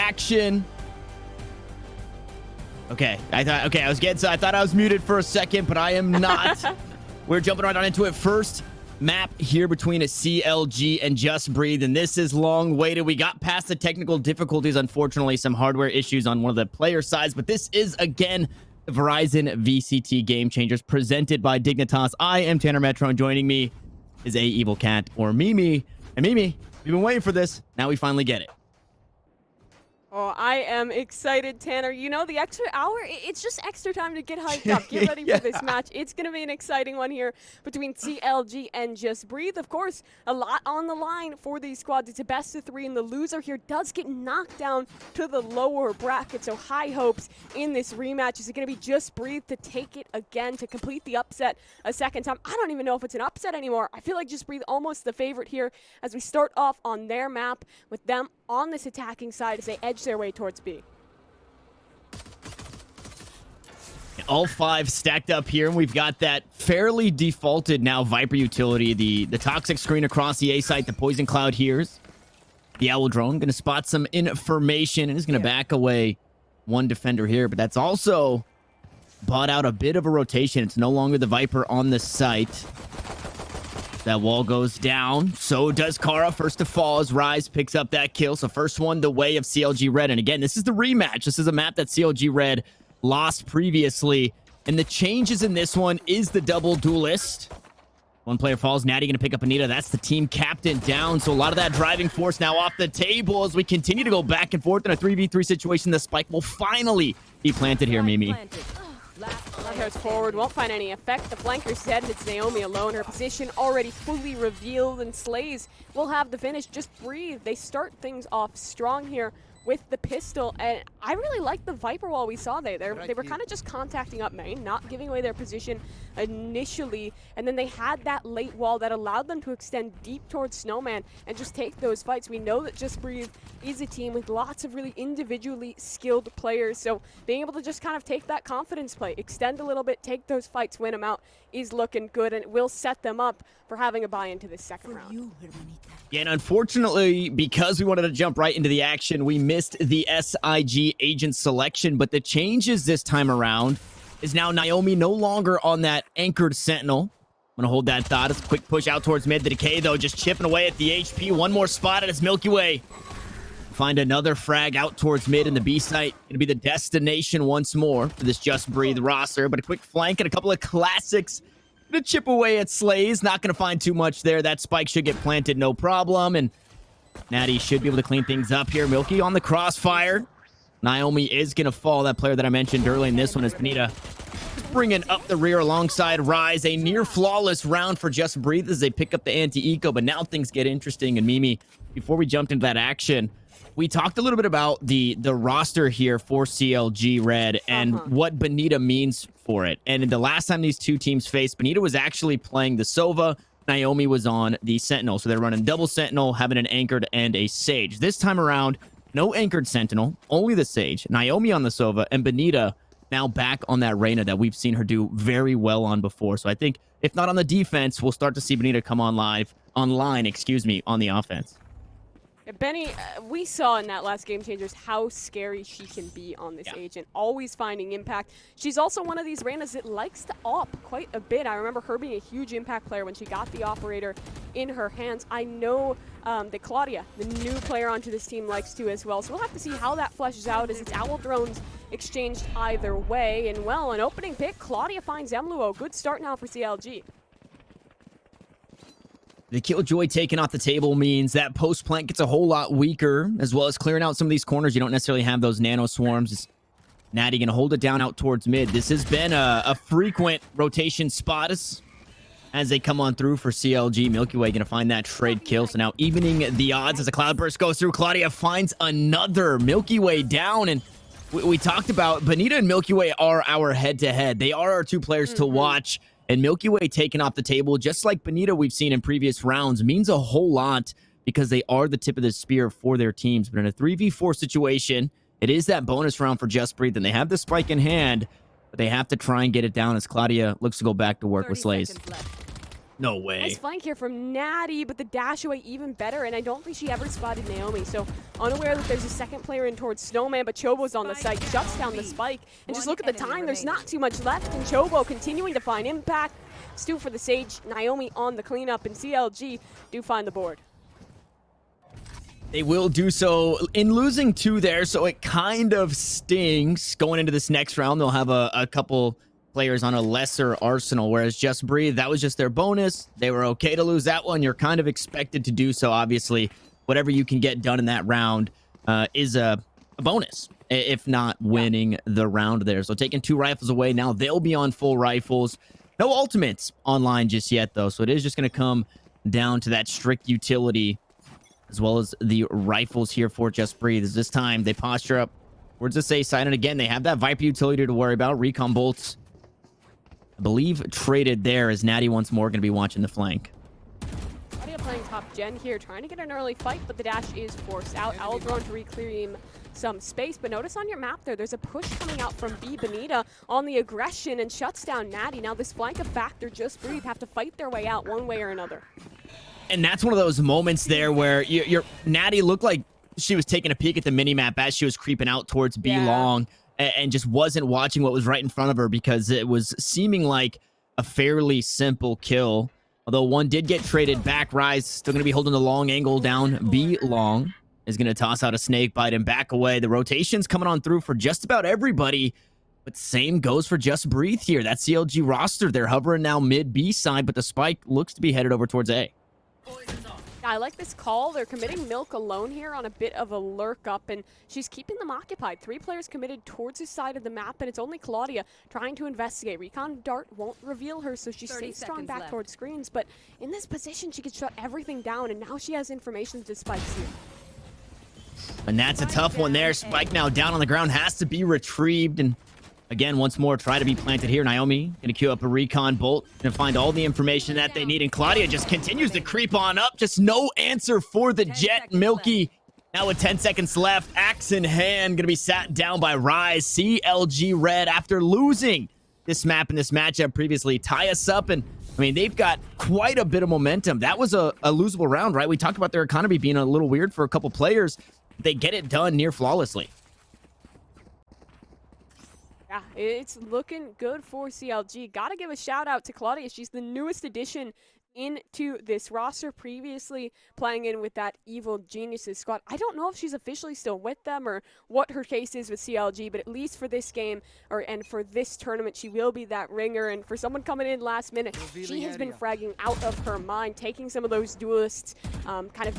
action. Okay, I thought I was muted for a second, but I am not. We're jumping right on into it. First map here between a CLG and Just Breathe, and this is long waited. We got past the technical difficulties, unfortunately, some hardware issues on one of the player sides, but this is, again, the Verizon VCT Game Changers presented by Dignitas. I am Tanner Metro, and joining me is A Evil Cat, or Mimi. And Mimi, we've been waiting for this. Now we finally get it. Oh, I am excited, Tanner. You know, the extra hour, it's just extra time to get hyped up. Get ready for this match. It's going to be an exciting one here between CLG and Just Breathe. Of course, a lot on the line for these squads. It's a best of 3, and the loser here does get knocked down to the lower bracket. So high hopes in this rematch. Is it going to be Just Breathe to take it again, to complete the upset a second time? I don't even know if it's an upset anymore. I feel like Just Breathe almost the favorite here as we start off on their map with them on this attacking side as they edge their way towards B. All 5 stacked up here, and we've got that fairly defaulted now Viper utility. The toxic screen across the A site, the poison cloud hears. The owl drone going to spot some information and is going to back away one defender here, but that's also bought out a bit of a rotation. It's no longer the Viper on the site. That wall goes down. So does Kara. First to fall as Rise picks up that kill. So first one the way of CLG Red. And again, this is the rematch. This is a map that CLG Red lost previously. And the changes in this one is the double duelist. One player falls. Natty going to pick up Anita. That's the team captain down. So a lot of that driving force now off the table as we continue to go back and forth in a 3v3 situation. The spike will finally be planted here, Mimi. Goes forward, won't find any effect. The flanker's dead, and it's Naomi alone. Her position already fully revealed, and Slays will have the finish. Just Breathe. They start things off strong here with the pistol, and I really like the Viper wall we saw there. They were kind of just contacting up main, not giving away their position initially, and then they had that late wall that allowed them to extend deep towards Snowman and just take those fights. We know that Just Breathe is a team with lots of really individually skilled players, so being able to just kind of take that confidence play, extend a little bit, take those fights, win them out, is looking good, and it will set them up for having a buy into this second round. Yeah, and unfortunately, because we wanted to jump right into the action, we missed the SIG agent selection, but the changes this time around is now Naomi no longer on that anchored sentinel. I'm going to hold that thought. It's a quick push out towards mid. The Decay, though, just chipping away at the HP. One more spot at his Milky Way. Find another frag out towards mid in the B site. Going to be the destination once more for this Just Breathe roster, but a quick flank and a couple of classics to chip away at Slays. Not going to find too much there. That spike should get planted, no problem. And Natty should be able to clean things up here. Milky on the crossfire. Naomi is going to fall. That player that I mentioned early in this one is Benita. Just bringing up the rear alongside Rise. A near flawless round for Just Breathe as they pick up the anti-eco. But now things get interesting. And Mimi, before we jumped into that action, we talked a little bit about the roster here for CLG Red and what Benita means for it. And in the last time these two teams faced, Benita was actually playing the Sova. Naomi was on the Sentinel. So they're running double Sentinel, having an anchored and a Sage. This time around, no anchored Sentinel, only the Sage. Naomi on the Sova, and Benita now back on that Reyna that we've seen her do very well on before. So I think, if not on the defense, we'll start to see Benita come online, on the offense. Benny, we saw in that last Game Changers how scary she can be on this agent, always finding impact. She's also one of these Reynas that likes to op quite a bit. I remember her being a huge impact player when she got the operator in her hands. I know that Claudia, the new player onto this team, likes to as well. So we'll have to see how that fleshes out as it's Owl drones exchanged either way. And well, an opening pick, Claudia finds Emluo. Good start now for CLG. The Killjoy taken off the table means that post plant gets a whole lot weaker, as well as clearing out some of these corners. You don't necessarily have those nano swarms. Natty going to hold it down out towards mid. This has been a frequent rotation spot as they come on through for CLG. Milky Way going to find that trade kill. So now evening the odds as a cloudburst goes through. Claudia finds another. Milky Way down, and we talked about Benita and Milky Way are our head-to-head. They are our two players to watch. And Milky Way taken off the table, just like Benita we've seen in previous rounds, means a whole lot because they are the tip of the spear for their teams. But in a 3v4 situation, it is that bonus round for Just Breathe, and they have the spike in hand, but they have to try and get it down as Claudia looks to go back to work with Slays. No way. Nice flank here from Natty, but the dash away even better, and I don't think she ever spotted Naomi, so unaware that there's a second player in towards Snowman, but Chobo's on the site, shuts down the spike, and just look at the time, there's not too much left, and Chobo continuing to find impact. Stu for the Sage, Naomi on the cleanup, and CLG do find the board. They will do so in losing 2 there, so it kind of stings. Going into this next round, they'll have a couple players on a lesser arsenal, whereas Just Breathe, that was just their bonus. They were okay to lose that one. You're kind of expected to do so, obviously. Whatever you can get done in that round is a bonus, if not winning the round there. So taking 2 rifles away, now they'll be on full rifles. No ultimates online just yet, though, so it is just going to come down to that strict utility, as well as the rifles here for Just Breathe. As this time, they posture up towards the safe side, and again, they have that Viper utility to worry about. Recon bolts, I believe, traded there, as Natty once more going to be watching the flank. Claudia playing top gen here, trying to get an early fight, but the dash is forced out. Owl drone to reclaim some space, but notice on your map there's a push coming out from B. Benita on the aggression and shuts down Natty. Now this flank of Factor, Just Breathe, have to fight their way out one way or another. And that's one of those moments there where your Natty looked like she was taking a peek at the minimap as she was creeping out towards B long, and just wasn't watching what was right in front of her, because it was seeming like a fairly simple kill. Although one did get traded back. Rise still going to be holding the long angle down. B long is going to toss out a snake bite and back away. The rotation's coming on through for just about everybody, but same goes for Just Breathe here. That CLG roster, they're hovering now mid B side, but the spike looks to be headed over towards A. I like this call. They're committing Milk alone here on a bit of a lurk up, and she's keeping them occupied. 3 players committed towards this side of the map, and it's only Claudia trying to investigate. Recon Dart won't reveal her, so she stays strong back towards screens, but in this position, she could shut everything down, and now she has information to Spike's here. And that's a tough one there. Spike now down on the ground, has to be retrieved, and again, once more, try to be planted here. Naomi gonna queue up a recon bolt and find all the information that they need. And Claudia just continues to creep on up. Just no answer for the Jet. Milky now with 10 seconds left. Axe in hand, gonna be sat down by Rise. CLG Red, after losing this map in this matchup previously, tie us up. And I mean, they've got quite a bit of momentum. That was a losable round, right? We talked about their economy being a little weird for a couple players. They get it done near flawlessly. Yeah, it's looking good for CLG. Gotta give a shout out to Claudia. She's the newest addition into this roster, previously playing in with that Evil Geniuses squad. I don't know if she's officially still with them or what her case is with CLG, but at least for this game and for this tournament, she will be that ringer. And for someone coming in last minute, she has been fragging out of her mind, taking some of those duelists kind of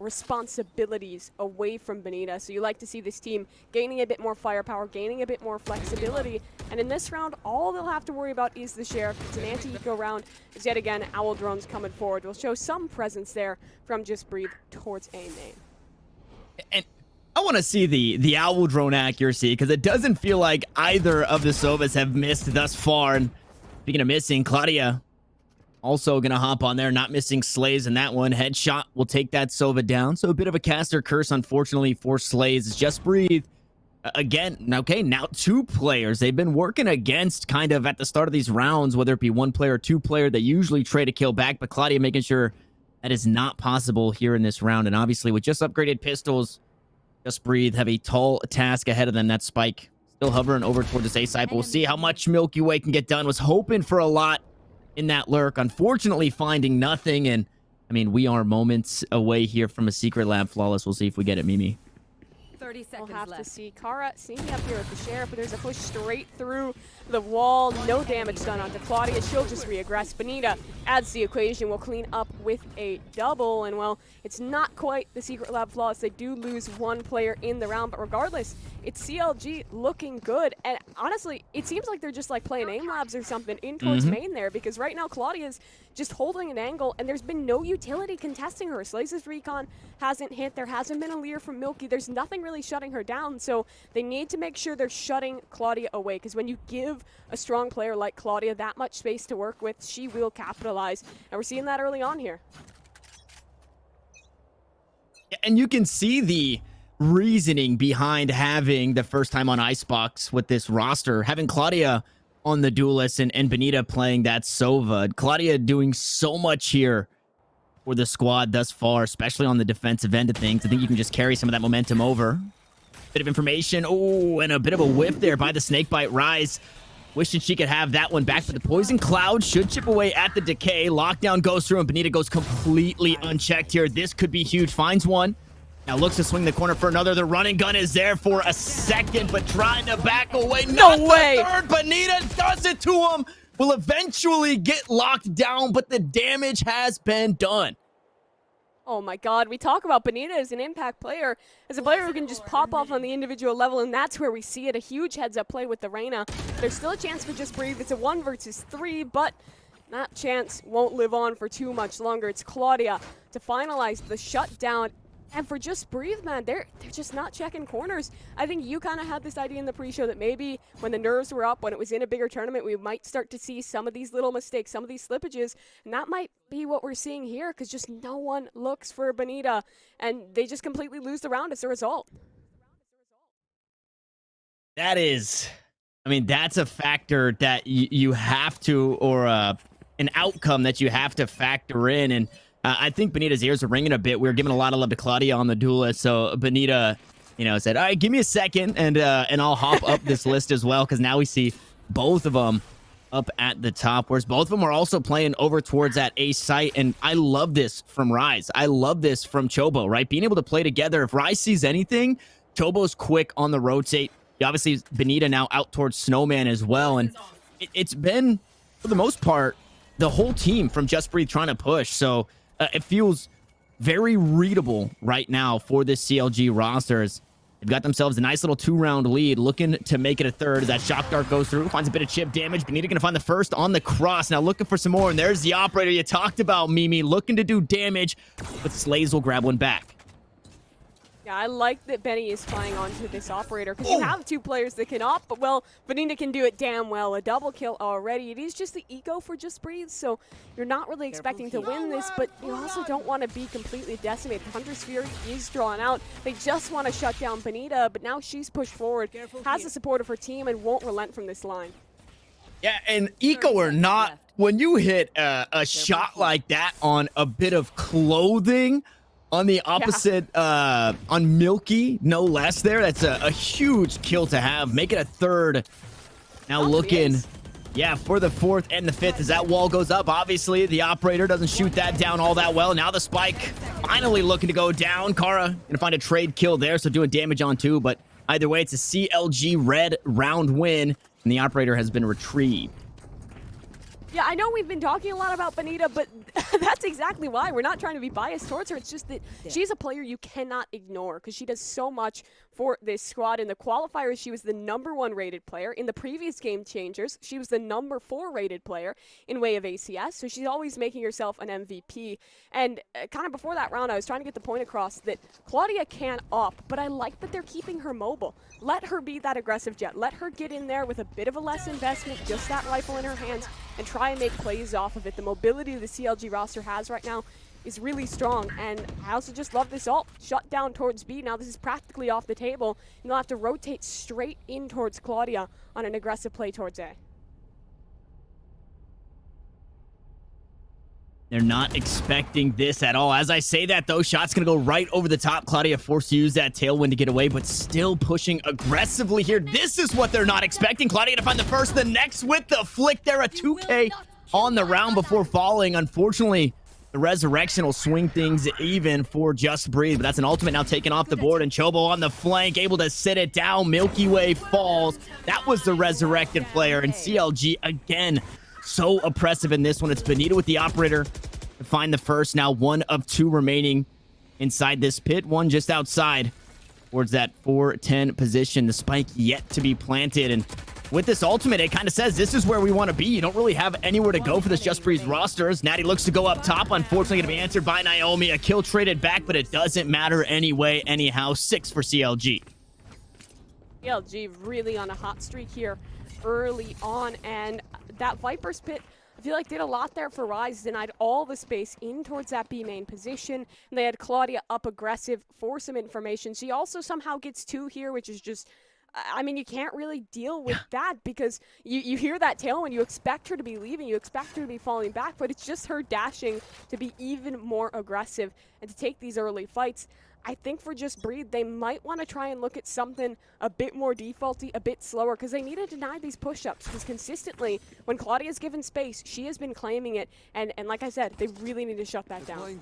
responsibilities away from Benita. So you like to see this team gaining a bit more firepower, gaining a bit more flexibility. And in this round, all they'll have to worry about is the Sheriff. It's an anti-eco round. As yet again, Owl drones coming forward will show some presence there from Just Breathe towards A main. And I want to see the Owl drone accuracy, because it doesn't feel like either of the Sovas have missed thus far. And speaking of missing, Claudia also going to hop on there, not missing Slays in that one. Headshot will take that Sova down. So a bit of a caster curse, unfortunately, for Slays. It's Just Breathe. Again, okay, now 2 players. They've been working against kind of at the start of these rounds, whether it be 1 player or 2 player. They usually trade a kill back, but Claudia making sure that is not possible here in this round. And obviously, with just upgraded pistols, Just Breathe have a tall task ahead of them. That Spike still hovering over toward this A side, but we'll see how much Milky Way can get done. Was hoping for a lot in that lurk, unfortunately finding nothing. And I mean, we are moments away here from a secret lab flawless. We'll see if we get it, Mimi. 30 seconds we'll have left to see Kara sneaking up here with the Sheriff, but there's a push straight through the wall. No damage done onto Claudia. She'll just reaggress. Benita adds the equation. Will clean up with a double. And well, it's not quite the secret lab flawless. They do lose 1 player in the round, but regardless, it's CLG looking good. And honestly, it seems like they're just like playing aim labs or something in towards main there, because right now Claudia's just holding an angle, and there's been no utility contesting her. Slaze's recon hasn't hit. There hasn't been a leer from Milky. There's nothing really shutting her down, so they need to make sure they're shutting Claudia away, because when you give a strong player like Claudia that much space to work with, she will capitalize, and we're seeing that early on here. And you can see the reasoning behind having the first time on Icebox with this roster, having Claudia on the Duelist, and Benita playing that Sova. Claudia doing so much here for the squad thus far, especially on the defensive end of things. I think you can just carry some of that momentum over. Bit of information. Oh, and a bit of a whiff there by the Snakebite Rise. Wishing she could have that one back, but the Poison Cloud should chip away at the Decay. Lockdown goes through, and Benita goes completely unchecked here. This could be huge. Finds one. Now looks to swing the corner for another. The running gun is there for a second, but trying to back away. No way. Third. Benita does it to him. Will eventually get locked down, but the damage has been done. Oh my god, we talk about Benita as an impact player, as a player who can just pop off on the individual level, and that's where we see it. A huge heads-up play with the Reyna. There's still a chance for Just Breathe. It's a 1 versus 3, but that chance won't live on for too much longer. It's Claudia to finalize the shutdown. And for Just Breathe, man, they're just not checking corners. I think you kind of had this idea in the pre-show that maybe when the nerves were up, when it was in a bigger tournament, we might start to see some of these little mistakes, some of these slippages, and that might be what we're seeing here, because just no one looks for Benita, and they just completely lose the round as a result. That is, I mean, that's a factor that you have to, or an outcome that you have to factor in, and I think Benita's ears are ringing a bit. We were giving a lot of love to Claudia on the Duelist, so Benita, said, all right, give me a second, and I'll hop up this list as well, because now we see both of them up at the top, whereas both of them are also playing over towards that A site, and I love this from Rise. I love this from Chobo, right? Being able to play together. If Rise sees anything, Chobo's quick on the rotate. Obviously, Benita now out towards Snowman as well, and it's been, for the most part, the whole team from Just Breathe trying to push, so it feels very readable right now for this CLG rosters. They've got themselves a nice little 2-round lead, looking to make it a third. That Shock Dart goes through, finds a bit of chip damage. Benita going to find the first on the cross. Now looking for some more, and there's the operator you talked about, Mimi, looking to do damage, but Slays will grab one back. Yeah, I like that Benny is flying onto this operator, because you have 2 players that can op, but, well, Benita can do it damn well. A double kill already. It is just the eco for Just Breathe, so you're not really expecting to win this, but you also don't want to be completely decimated. Hunter's Fury is drawn out. They just want to shut down Benita, but now she's pushed forward, has the support of her team, and won't relent from this line. Yeah, and eco or not, when you hit a shot like that on a bit of clothing, on the opposite, on Milky, no less there. That's a huge kill to have. Make it a third. Now looking, for the 4th and the 5th as that wall goes up. Obviously, the operator doesn't shoot that down all that well. Now the spike finally looking to go down. Kara going to find a trade kill there, so doing damage on 2. But either way, it's a CLG red round win, and the operator has been retrieved. Yeah, I know we've been talking a lot about Benita, but that's exactly why. We're not trying to be biased towards her. It's just that she's a player you cannot ignore, because she does so much for this squad. In the qualifiers, she was the #1 rated player. In the previous Game Changers, she was the #4 rated player in way of ACS, so she's always making herself an MVP. And kind of before that round, I was trying to get the point across that Claudia can't op, but I like that they're keeping her mobile. Let her be that aggressive jet. Let her get in there with a bit of a less investment, just that rifle in her hands, and try and make plays off of it. The mobility the CLG roster has right now is really strong, and I also just love this ult. Shut down towards B. Now this is practically off the table, and they'll have to rotate straight in towards Claudia on an aggressive play towards A. They're not expecting this at all. As I say that, though, shot's going to go right over the top. Claudia forced to use that tailwind to get away, but still pushing aggressively here. This is what they're not expecting. Claudia to find the first, the next with the flick there. A 2K on the round before falling. Unfortunately, the resurrection will swing things even for Just Breathe, but that's an ultimate now taken off the board, and Chobo on the flank, able to sit it down. Milky Way falls. That was the resurrected player, and CLG again so oppressive in this one. It's Benita with the operator to find the first. Now 1 of 2 remaining inside this pit. 1 just outside towards that 4-10 position. The spike yet to be planted. And with this ultimate, it kind of says this is where we want to be. You don't really have anywhere to go for this Just Breathe roster. As Natty looks to go up top. Unfortunately, going to be answered by Naomi. A kill traded back, but it doesn't matter anyway. Anyhow, 6 for CLG. CLG really on a hot streak here early on, and that Viper's pit, I feel like, did a lot there for Rise. Denied all the space in towards that B main position, and they had Claudia up aggressive for some information. She also somehow gets 2 here, which is just I mean, you can't really deal with that because you hear that tailwind, you expect her to be leaving, you expect her to be falling back, but it's just her dashing to be even more aggressive and to take these early fights. I think for Just Breathe, they might want to try and look at something a bit more defaulty, a bit slower, because they need to deny these push-ups, because consistently, when Claudia's given space, she has been claiming it, and like I said, they really need to shut that down.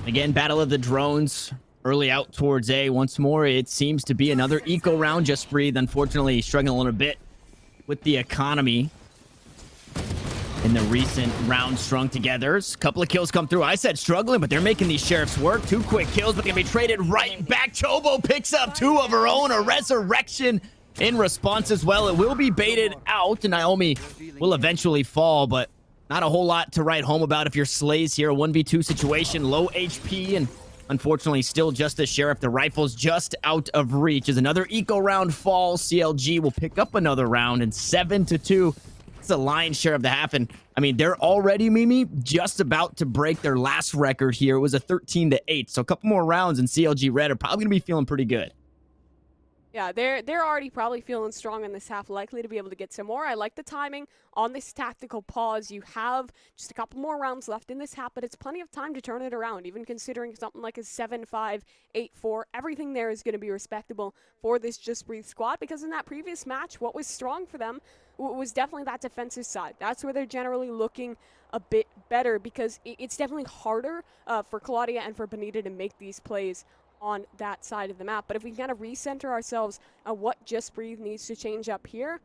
Again, battle of the drones. Early out towards A. Once more, it seems to be another eco round. Just Breathe, unfortunately, struggling a little bit with the economy in the recent round strung together. A couple of kills come through. I said struggling, but they're making these sheriffs work. 2 quick kills, but they're going to be traded right back. Chobo picks up 2 of her own. A resurrection in response as well. It will be baited out, and Naomi will eventually fall, but not a whole lot to write home about if you're Slays here. A 1v2 situation, low HP, and unfortunately still just a sheriff. The rifle's just out of reach. As another eco round falls, CLG will pick up another round, and 7-2. It's the lion's share of the half, and I mean, they're already, Mimi, just about to break their last record here. It was a 13-8, so a couple more rounds, and CLG Red are probably going to be feeling pretty good. Yeah, they're already probably feeling strong in this half, likely to be able to get some more. I like the timing on this tactical pause. You have just a couple more rounds left in this half, but it's plenty of time to turn it around, even considering something like a 7-5, 8-4. Everything there is going to be respectable for this Just Breathe squad, because in that previous match, what was strong for them was definitely that defensive side. That's where they're generally looking a bit better, because it's definitely harder for Claudia and for Bonita to make these plays on that side of the map. But if we can kind of recenter ourselves on what Just Breathe needs to change up here,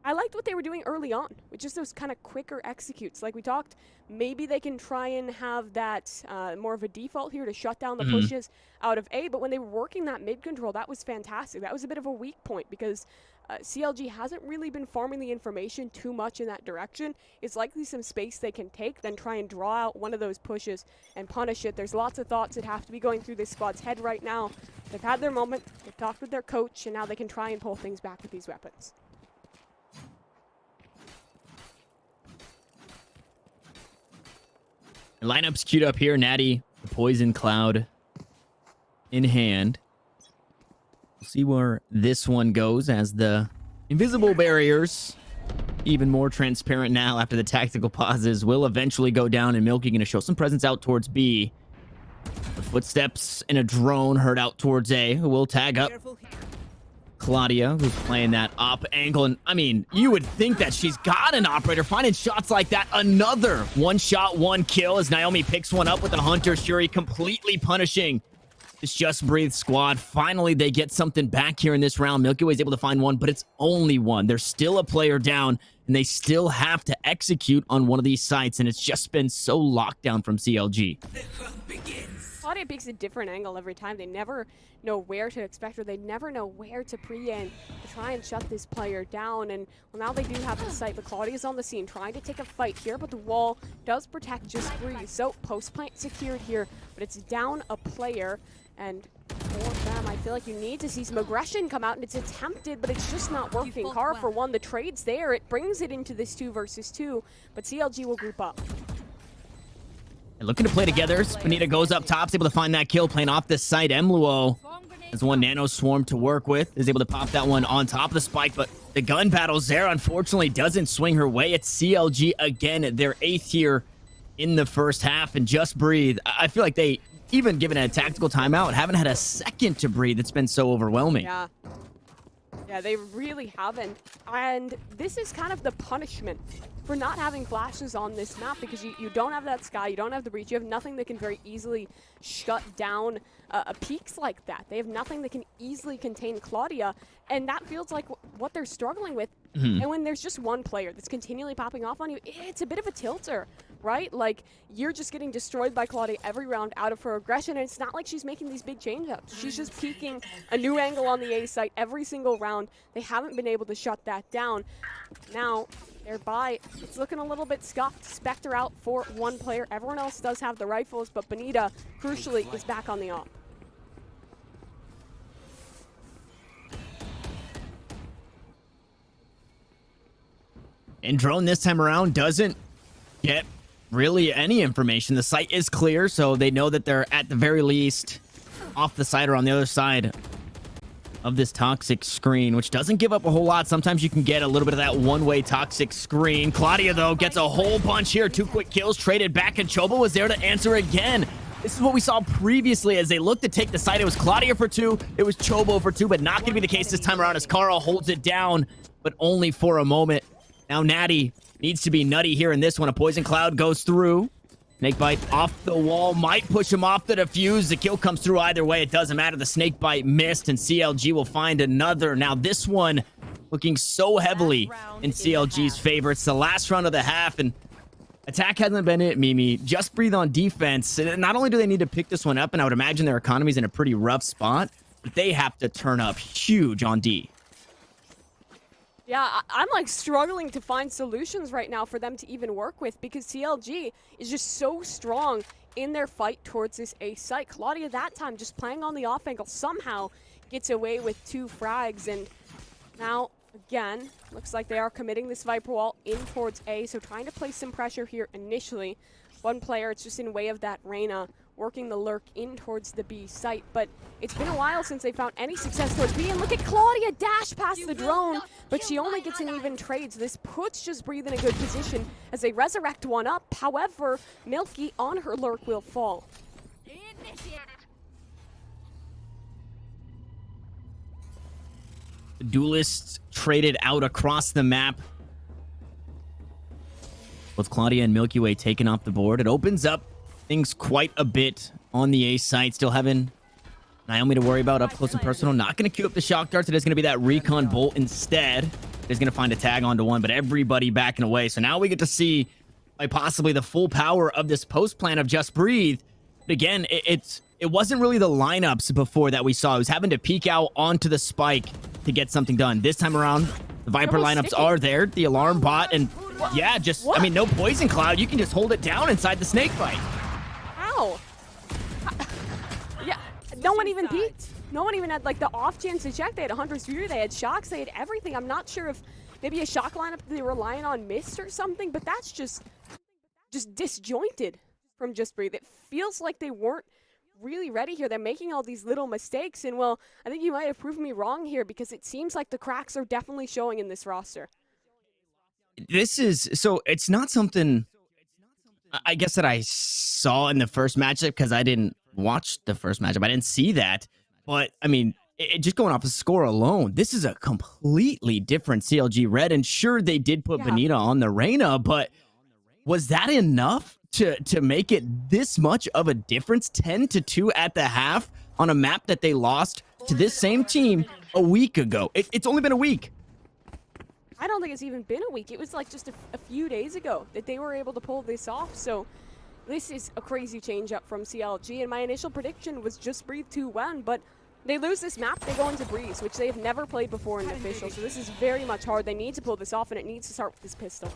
I liked what they were doing early on, with just those kind of quicker executes. Like we talked, maybe they can try and have that more of a default here to shut down the pushes out of A, but when they were working that mid control, that was fantastic. That was a bit of a weak point, because CLG hasn't really been farming the information too much in that direction. It's likely some space they can take, then try and draw out one of those pushes and punish it. There's lots of thoughts that have to be going through this squad's head right now. They've had their moment, they've talked with their coach, and now they can try and pull things back with these weapons. Lineup's queued up here. Natty, the Poison Cloud in hand. We'll see where this one goes, as the invisible barriers, even more transparent now after the tactical pauses, will eventually go down, and Milky going to show some presence out towards B. The footsteps in a drone heard out towards A, who will tag up Claudia, who's playing that op angle. And I mean, you would think that she's got an operator finding shots like that. Another 1 shot, 1 kill, as Naomi picks one up with a Hunter Shuri, completely punishing this Just Breathe squad. Finally, they get something back here in this round. Milky Way's able to find one, but it's only one. There's still a player down, and they still have to execute on one of these sites, and it's just been so locked down from CLG. Claudia picks a different angle every time. They never know where to expect her. They never know where to pre-aim to try and shut this player down. And well, now they do have the sight, but Claudia's on the scene trying to take a fight here, but the wall does protect Just Breathe. So post plant secured here, but it's down a player. And for them, I feel like you need to see some aggression come out, and it's attempted, but it's just not working. Car for one, the trade's there. It brings it into this 2 versus 2, but CLG will group up. And looking to play together. Bonita goes up top, is able to find that kill, playing off the site. Emluo has one nano swarm to work with, is able to pop that one on top of the spike, but the gun battles there unfortunately doesn't swing her way. It's CLG again, their 8th here in the first half, and Just Breathe. I feel like they, even given a tactical timeout, haven't had a second to breathe. It's been so overwhelming. Yeah, they really haven't. And this is kind of the punishment for not having flashes on this map, because you don't have that sky, you don't have the breach, you have nothing that can very easily shut down peaks like that. They have nothing that can easily contain Claudia, and that feels like what they're struggling with. And when there's just one player that's continually popping off on you, it's a bit of a tilter, right? Like, you're just getting destroyed by Claudia every round out of her aggression, and it's not like she's making these big change-ups. She's just peeking a new angle on the A site every single round. They haven't been able to shut that down. Now, thereby, it's looking a little bit scuffed. Spectre out for one player. Everyone else does have the rifles, but Bonita, crucially, is back on the op. And Drone this time around doesn't get really any information. The site is clear, so they know that they're at the very least off the site or on the other side of this toxic screen, which doesn't give up a whole lot. Sometimes you can get a little bit of that one-way toxic screen. Claudia, though, gets a whole bunch here. 2 quick kills traded back, and Choba was there to answer again. This is what we saw previously as they looked to take the site. It was Claudia for 2. It was Chobo for 2, but not going to be the case this time around as Carl holds it down, but only for a moment. Now Natty needs to be nutty here in this one. A poison cloud goes through. Snakebite off the wall, might push him off the defuse. The kill comes through either way. It doesn't matter. The Snakebite missed, and CLG will find another. Now this one looking so heavily in CLG's favor. It's the last round of the half, and attack hasn't been it, Mimi. Just Breathe on defense. And not only do they need to pick this one up, and I would imagine their economy's in a pretty rough spot, but they have to turn up huge on D. Yeah, I'm like struggling to find solutions right now for them to even work with, because CLG is just so strong in their fight towards this A site. Claudia that time just playing on the off angle somehow gets away with 2 frags, and now again looks like they are committing this Viper wall in towards A, so trying to place some pressure here initially. One player, it's just in way of that Reyna working the lurk in towards the B site, but it's been a while since they found any success towards B, and look at Claudia dash past the drone, but she only gets an even trade, so this puts Just Breathe in a good position as they resurrect one up. However, Milky on her lurk will fall. The duelists traded out across the map. Both Claudia and Milky Way taken off the board. It opens up things quite a bit on the A side. Still having Naomi to worry about up close and personal. Not going to queue up the shock darts. It is going to be that recon bolt instead. He's going to find a tag onto one, but everybody backing away. So now we get to see like possibly the full power of this post plan of Just Breathe. But again, it wasn't really the lineups before that we saw. It was having to peek out onto the spike to get something done. This time around, the Viper lineups are there. The alarm bot, and yeah, just, I mean, no poison cloud. You can just hold it down inside the Snakebite. How? Yeah, no one even peeked. No one even had like the off chance to check. They had a Hunter's Fury, they had shocks, they had everything. I'm not sure if maybe a shock lineup they were relying on missed or something, but that's just disjointed from Just Breathe. It feels like they weren't really ready here. They're making all these little mistakes, and well, I think you might have proven me wrong here, because it seems like the cracks are definitely showing in this roster. This is, so it's not something I guess that I saw in the first matchup, because I didn't watch the first matchup. I didn't see that. But, I mean, just going off the score alone, this is a completely different CLG Red. And sure, they did put Benita on the Reyna, but was that enough to make it this much of a difference? 10-2 at the half on a map that they lost to this same team a week ago. It's only been a week. I don't think it's even been a week. It was like just a few days ago that they were able to pull this off. So this is a crazy change up from CLG. And my initial prediction was Just Breathe 2-1, but they lose this map, they go into Breeze, which they have never played before in official. So this is very much hard. They need to pull this off, and it needs to start with this pistol.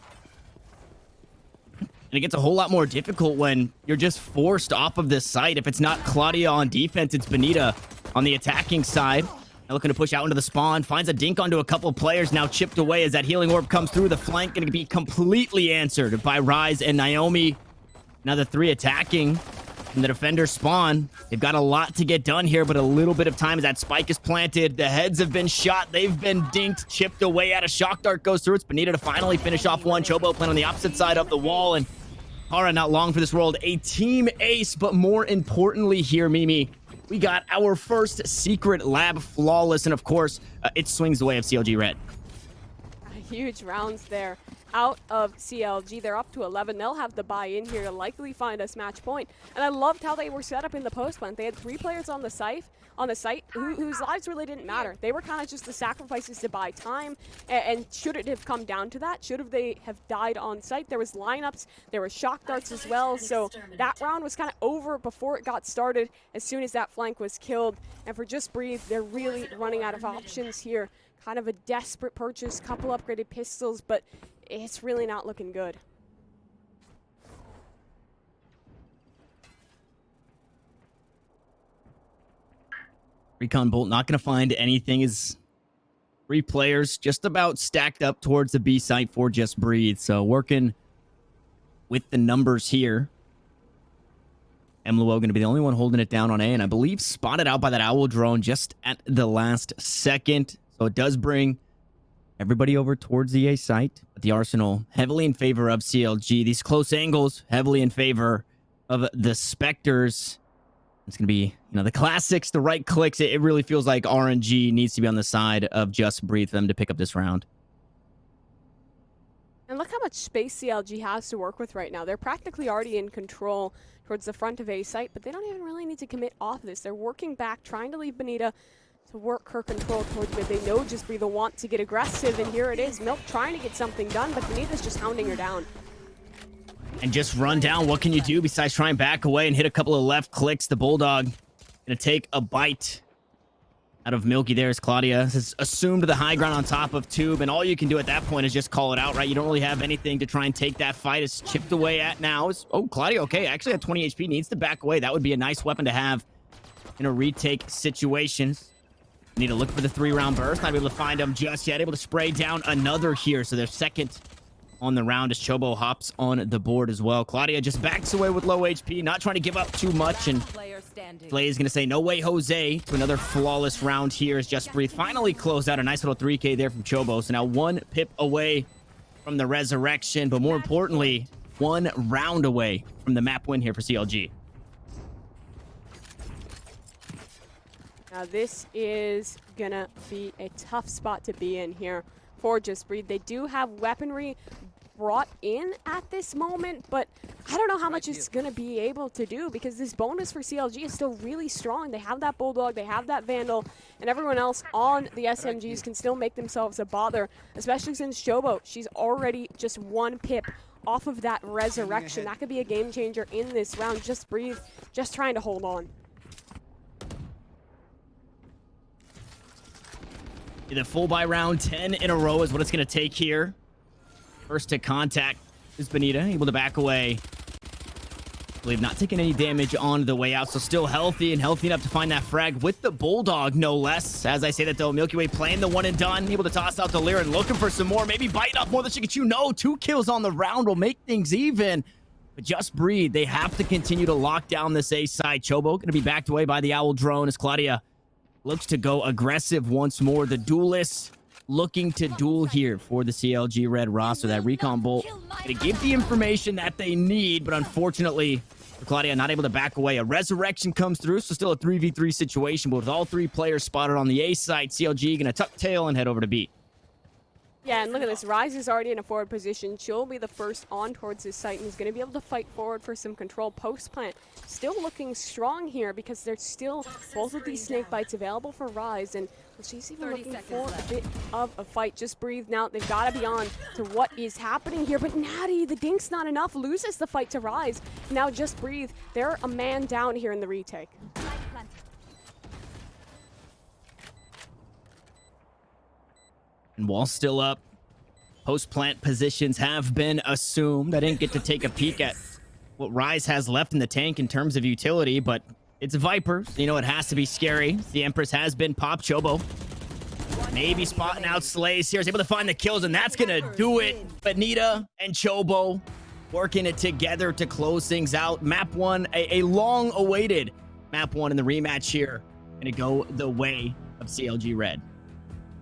And it gets a whole lot more difficult when you're just forced off of this site. If it's not Claudia on defense, it's Benita on the attacking side. Now looking to push out into the spawn. Finds a dink onto a couple players. Now chipped away as that healing orb comes through. The flank going to be completely answered by Rise and Naomi. Now the 3 attacking from the defender spawn. They've got a lot to get done here, but a little bit of time as that spike is planted. The heads have been shot. They've been dinked, chipped away at. A shock dart goes through. It's Benita to finally finish off one. Chobo playing on the opposite side of the wall, and Kara not long for this world. A team ace, but more importantly here, Mimi, we got our first secret lab flawless, and of course, it swings the way of CLG Red. Huge rounds there out of CLG. They're up to 11. They'll have the buy-in here to likely find us match point. And I loved how they were set up in the post plant. They had 3 players on the site whose lives really didn't matter. They were kind of just the sacrifices to buy time. And should it have come down to that, should they have died on site, there was lineups, there were shock darts as well. So that round was kind of over before it got started as soon as that flank was killed. And for Just Breathe, they're really running out of options here. Kind of a desperate purchase, couple upgraded pistols, but it's really not looking good. Recon Bolt not going to find anything. Is 3 players just about stacked up towards the B site for Just Breathe. So working with the numbers here. MLUO going to be the only one holding it down on A, and I believe spotted out by that Owl drone just at the last second. So it does bring everybody over towards the A site, but the Arsenal heavily in favor of CLG. These close angles heavily in favor of the Spectres. It's going to be, you know, the classics, the right clicks. It really feels like RNG needs to be on the side of Just Breathe for them to pick up this round. And look how much space CLG has to work with right now. They're practically already in control towards the front of A site, but they don't even really need to commit off this. They're working back, trying to leave Bonita to work her control towards mid. They know Just Breathe will want to get aggressive, and here it is. Milk trying to get something done, but Bonita's just hounding her down. And just run down. What can you do besides try and back away and hit a couple of left clicks? The Bulldog gonna take a bite out of Milky there as Claudia has assumed the high ground on top of Tube, and all you can do at that point is just call it out, right? You don't really have anything to try and take that fight. It's chipped away at now. Oh, Claudia, okay, actually at 20 HP, needs to back away. That would be a nice weapon to have in a retake situation. Need to look for the 3-round burst. Not able to find them just yet. Able to spray down another here, so they're second on the round as Chobo hops on the board as well. Claudia just backs away with low HP, not trying to give up too much, and Flay is going to say, no way, Jose, to another flawless round here as Just Breathe finally closed out a nice little 3K there from Chobo. So now 1 pip away from the resurrection, but more importantly, 1 round away from the map win here for CLG. Now this is gonna be a tough spot to be in here for Just Breathe. They do have weaponry brought in at this moment, but I don't know how much it's gonna be able to do, because this bonus for CLG is still really strong. They have that Bulldog, they have that Vandal, and everyone else on the SMGs can still make themselves a bother, especially since Chobo, she's already just 1 pip off of that resurrection. That could be a game changer in this round. Just Breathe, just trying to hold on. The full buy round, 10 in a row is what it's going to take here. First to contact is Bonita, able to back away. I believe not taking any damage on the way out, so still healthy and healthy enough to find that frag with the Bulldog, no less. As I say that though, Milky Way playing the 1 and done, able to toss out the Lyra and looking for some more, maybe biting off more than she can chew. No, 2 kills on the round will make things even. But Just Breathe, they have to continue to lock down this A side. Chobo going to be backed away by the Owl drone as Claudia looks to go aggressive once more. The duelists looking to duel here for the CLG Red roster. That recon bolt to give the information that they need, but unfortunately, Claudia not able to back away. A resurrection comes through, so still a 3v3 situation, but with all 3 players spotted on the A side, CLG gonna tuck tail and head over to B. Yeah, and look at this. Rise is already in a forward position. She'll be the first on towards his site, and he's going to be able to fight forward for some control. Post plant still looking strong here because there's still both of these snake bites available for Rise, and she's even looking for a bit of a fight. Just Breathe now. They've got to be on to what is happening here, but Natty, the dink's not enough, loses the fight to Rise. Now Just Breathe. They're a man down here in the retake. And wall still up. Post-plant positions have been assumed. I didn't get to take a peek at what Rise has left in the tank in terms of utility, but it's Viper, so you know it has to be scary. The Empress has been popped. Chobo maybe spotting out Slays here. Is able to find the kills, and that's going to do it. Bonita and Chobo working it together to close things out. Map 1, a long-awaited Map 1 in the rematch here. Going to go the way of CLG Red.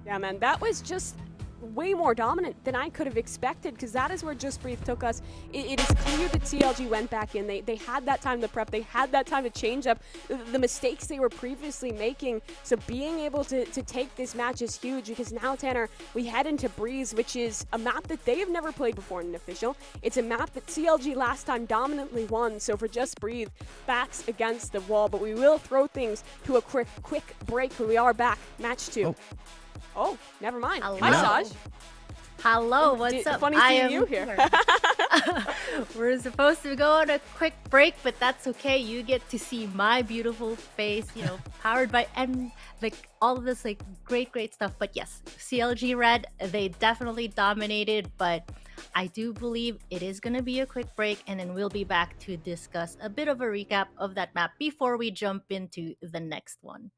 Yeah, man, that was just way more dominant than I could have expected, because that is where Just Breathe took us. It is clear that CLG went back in. They had that time to prep. They had that time to change up the mistakes they were previously making. So being able to take this match is huge, because now, Tanner, we head into Breeze, which is a map that they have never played before in an official. It's a map that CLG last time dominantly won. So for Just Breathe, backs against the wall. But we will throw things to a quick break when we are back. Match 2. Oh, never mind. Hello. Hi, Saj. Hello, what's up? Funny seeing you here. We're supposed to go on a quick break, but that's okay. You get to see my beautiful face, you know, powered by and like all of this like great stuff. But yes, CLG Red, they definitely dominated, but I do believe it is going to be a quick break, and then we'll be back to discuss a bit of a recap of that map before we jump into the next one.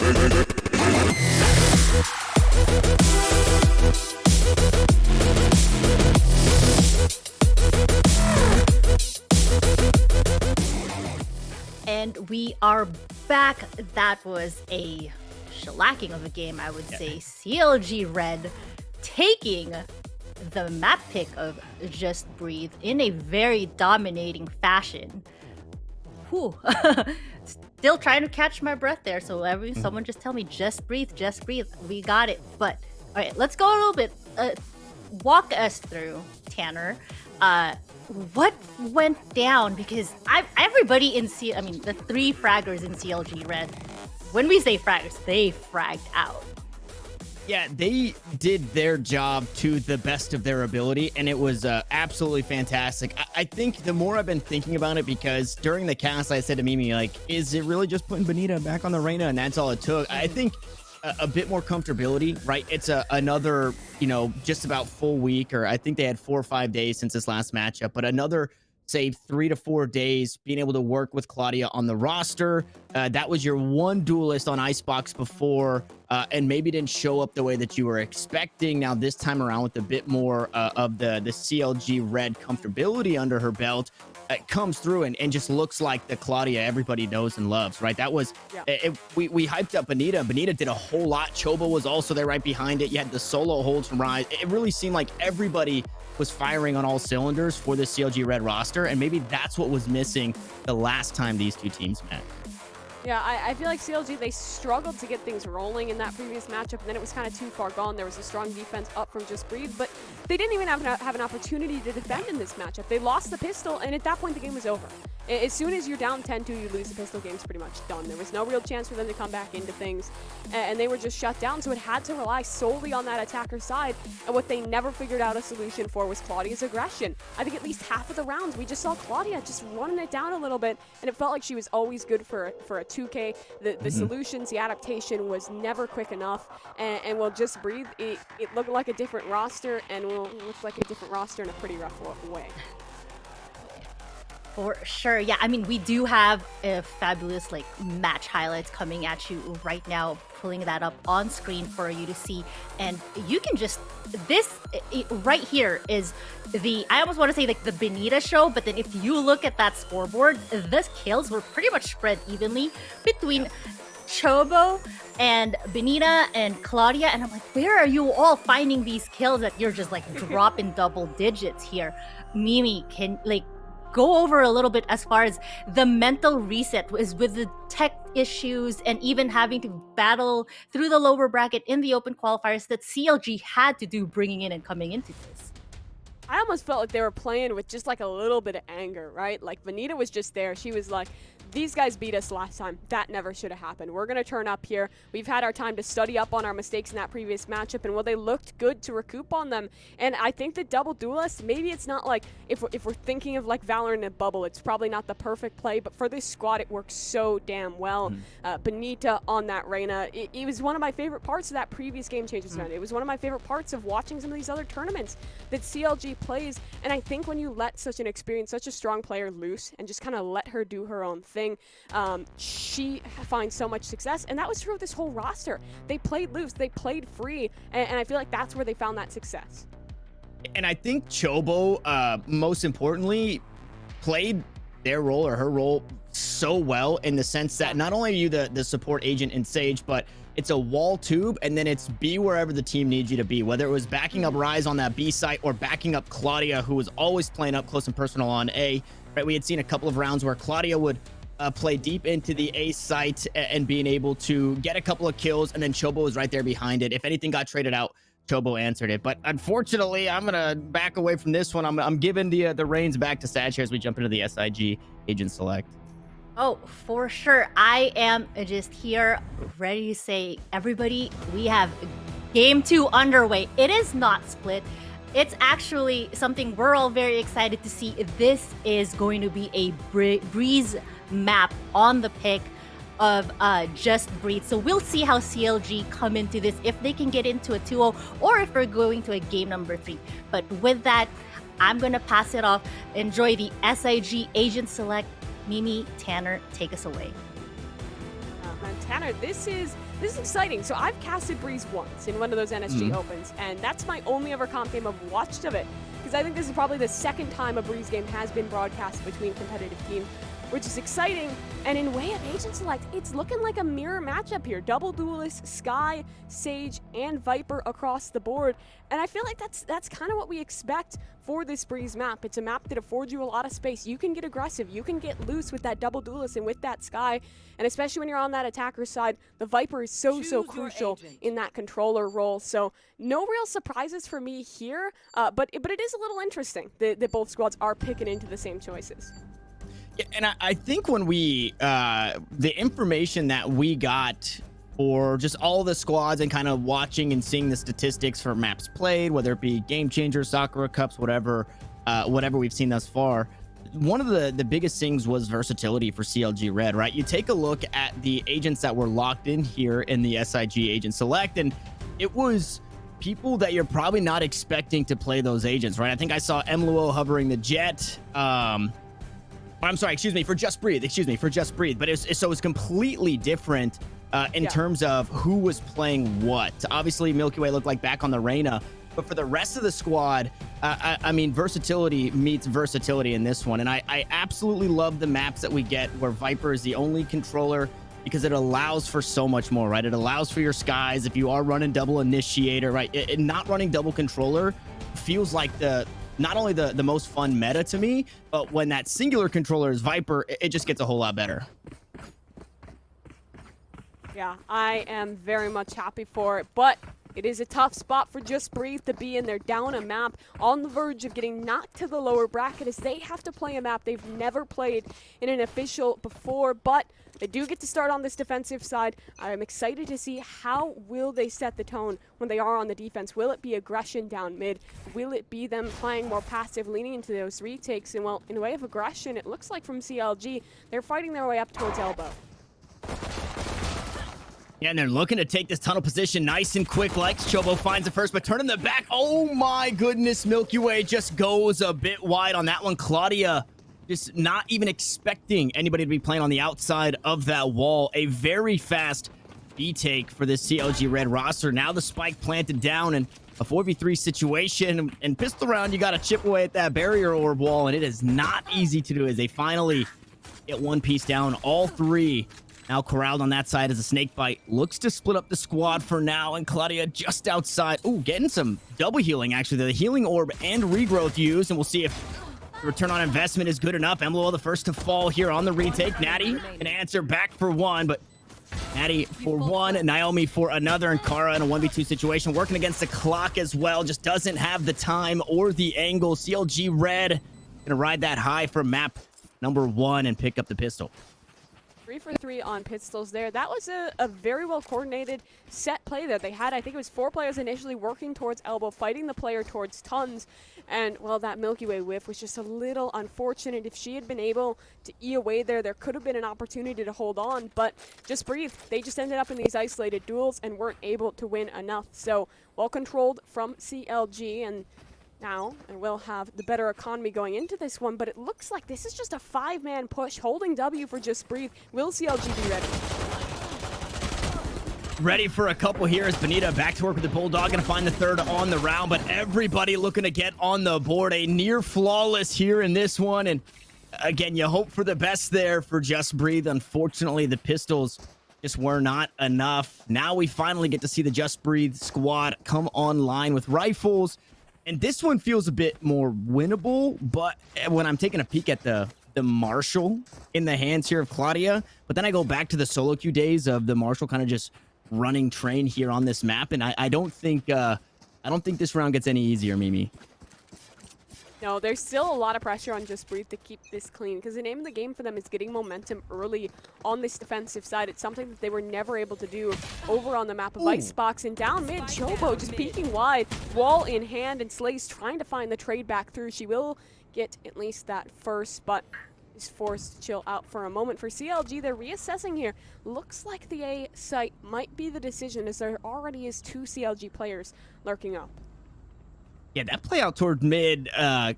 And we are back. That was a shellacking of a game, I would say. CLG Red taking the map pick of Just Breathe in a very dominating fashion. Whew. Still trying to catch my breath there. So someone just tell me, just breathe, just breathe. We got it. But all right, let's go a little bit. Walk us through, Tanner. What went down? Because everybody in the 3 fraggers in CLG Red, when we say fraggers, they fragged out. Yeah, they did their job to the best of their ability, and it was absolutely fantastic. I think the more I've been thinking about it, because during the cast, I said to Mimi, like, is it really just putting Benita back on the Reyna, and that's all it took? I think a bit more comfortability, right? It's another, just about full week, or I think they had 4 or 5 days since this last matchup, but another, say, 3 to 4 days being able to work with Claudia on the roster. That was your one duelist on Icebox before, and maybe didn't show up the way that you were expecting. Now this time around, with a bit more of the CLG Red comfortability under her belt, it comes through and just looks like the Claudia everybody knows and loves, right? That was, we hyped up Benita. Benita did a whole lot. Chobo was also there right behind it. You had the solo holds from Rise. It really seemed like everybody was firing on all cylinders for the CLG Red roster, and maybe that's what was missing the last time these two teams met. Yeah, I feel like CLG, they struggled to get things rolling in that previous matchup, and then it was kind of too far gone. There was a strong defense up from Just Breathe, but they didn't even have an opportunity to defend in this matchup. They lost the pistol, and at that point, the game was over. As soon as you're down 10-2, you lose the pistol, game's pretty much done. There was no real chance for them to come back into things, and they were just shut down, so it had to rely solely on that attacker side, and what they never figured out a solution for was Claudia's aggression. I think at least half of the rounds, we just saw Claudia just running it down a little bit, and it felt like she was always good for a 2K. The solutions, the adaptation was never quick enough, and we'll Just Breathe. It looked like a different roster, and will look like a different roster in a pretty rough way. For sure. Yeah, I mean, we do have a fabulous match highlights coming at you right now, pulling that up on screen for you to see. And you can just, right here is I almost want to say the Benita show, but then if you look at that scoreboard, the kills were pretty much spread evenly between Chobo and Benita and Claudia. And I'm like, where are you all finding these kills that you're just dropping double digits here? Mimi, can go over a little bit as far as the mental reset was with the tech issues and even having to battle through the lower bracket in the open qualifiers that CLG had to do bringing in and coming into this. I almost felt like they were playing with just a little bit of anger, right? Like Benita was just there. She was like, these guys beat us last time. That never should have happened. We're going to turn up here. We've had our time to study up on our mistakes in that previous matchup, and they looked good to recoup on them. And I think the double duelist, maybe it's not if we're thinking of Valorant in a bubble, it's probably not the perfect play, but for this squad, it works so damn well. Benita on that Reyna, it was one of my favorite parts of that previous Game Changers round. It was one of my favorite parts of watching some of these other tournaments that CLG plays. And I think when you let such an experienced, such a strong player loose and just kind of let her do her own thing, she finds so much success. And that was true of this whole roster. They played loose, they played free, and I feel like that's where they found that success. And I think Chobo, most importantly, played their role or her role so well, in the sense that not only are you the support agent in Sage, but it's a wall tube, and then it's be wherever the team needs you to be, whether it was backing up Rise on that B site or backing up Claudia, who was always playing up close and personal on A. Right, we had seen a couple of rounds where Claudia would play deep into the A site and being able to get a couple of kills, and then Chobo was right there behind it. If anything got traded out, Chobo answered it. But unfortunately, I'm gonna back away from this one. I'm giving the reins back to Sag here as we jump into the SIG Agent Select. Oh, for sure. I am just here ready to say, everybody, we have Game 2 underway. It is not split. It's actually something we're all very excited to see. This is going to be a Breeze map on the pick of Just Breathe. So we'll see how CLG come into this, if they can get into a 2-0 or if we're going to a game number 3. But with that, I'm going to pass it off. Enjoy the SIG Agent Select. Mimi, Tanner, take us away. Tanner, this is This is exciting. So I've casted Breeze once in one of those NSG opens, and that's my only ever comp game I've watched of it. Because I think this is probably the second time a Breeze game has been broadcast between competitive teams, which is exciting. And in way of Agent Select, it's looking like a mirror matchup here. Double duelists, Skye, Sage, and Viper across the board. And I feel like that's kind of what we expect for this Breeze map. It's a map that affords you a lot of space. You can get aggressive, you can get loose with that double duelist and with that Skye. And especially when you're on that attacker side, the Viper is so crucial in that controller role. So no real surprises for me here, but it is a little interesting that both squads are picking into the same choices. Yeah, and I think when we, the information that we got for just all the squads and kind of watching and seeing the statistics for maps played, whether it be Game Changers, Sakura Cups, whatever we've seen thus far, one of the biggest things was versatility for CLG Red, right? You take a look at the agents that were locked in here in the SIG Agent Select, and it was people that you're probably not expecting to play those agents, right? I think I saw Emluo hovering the Jet, I'm sorry, for Just Breathe, but it's completely different in terms of who was playing what. Obviously, Milky Way looked like back on the Reyna, but for the rest of the squad, I mean, versatility meets versatility in this one, and I absolutely love the maps that we get where Viper is the only controller because it allows for so much more, right? It allows for your Skies if you are running double initiator, right? Not running double controller feels like not only the most fun meta to me, but when that singular controller is Viper, it just gets a whole lot better. Yeah, I am very much happy for it, but it is a tough spot for Just Breathe to be in. They're down a map on the verge of getting knocked to the lower bracket as they have to play a map they've never played in an official before, but they do get to start on this defensive side. I'm excited to see how will they set the tone when they are on the defense. Will it be aggression down mid? Will it be them playing more passive, leaning into those retakes? And well, in a way of aggression, it looks like from CLG, they're fighting their way up towards elbow. Yeah, and they're looking to take this tunnel position nice and quick. Chobo finds it first, but turning the back. Oh my goodness, Milky Way just goes a bit wide on that one. Claudia just not even expecting anybody to be playing on the outside of that wall. A very fast B-take for this CLG Red roster. Now the spike planted down and a 4v3 situation. And pistol round, you got to chip away at that barrier orb wall, and it is not easy to do as they finally get one piece down. All three now corralled on that side as a snake bite looks to split up the squad for now, and Claudia just outside. Ooh, getting some double healing, actually. The healing orb and regrowth used, and we'll see if the return on investment is good enough. Emluo the first to fall here on the retake. Natty an answer back for one, but Natty for one, Naomi for another, and Kara in a 1v2 situation, working against the clock as well. Just doesn't have the time or the angle. CLG Red gonna ride that high for map number 1 and pick up the pistol. 3 for 3 on pistols there. That was a very well coordinated set play that they had. I think it was 4 players initially working towards elbow, fighting the player towards tons. And, well, that Milky Way whiff was just a little unfortunate. If she had been able to E away there could have been an opportunity to hold on. But Just Breathe, they just ended up in these isolated duels and weren't able to win enough. So, well controlled from CLG, and now, and we'll have the better economy going into this one, but it looks like this is just a 5-man push, holding W for Just Breathe. Will CLG be ready? Ready for a couple here as Benita back to work with the Bulldog, gonna find the third on the round, but everybody looking to get on the board. A near flawless here in this one, and again, you hope for the best there for Just Breathe. Unfortunately, the pistols just were not enough. Now we finally get to see the Just Breathe squad come online with rifles. And this one feels a bit more winnable, but when I'm taking a peek at the Marshall in the hands here of Claudia, but then I go back to the solo queue days of the Marshall kind of just running train here on this map, and I don't think this round gets any easier, Mimi. No, there's still a lot of pressure on Just Breathe to keep this clean, because the name of the game for them is getting momentum early on this defensive side. It's something that they were never able to do over on the map of Icebox. And down mid, Chobo just peeking wide, wall in hand, and Slay's trying to find the trade back through. She will get at least that first, but is forced to chill out for a moment. For CLG, they're reassessing here. Looks like the A site might be the decision, as there already is 2 CLG players lurking up. Yeah, that play out toward mid, kind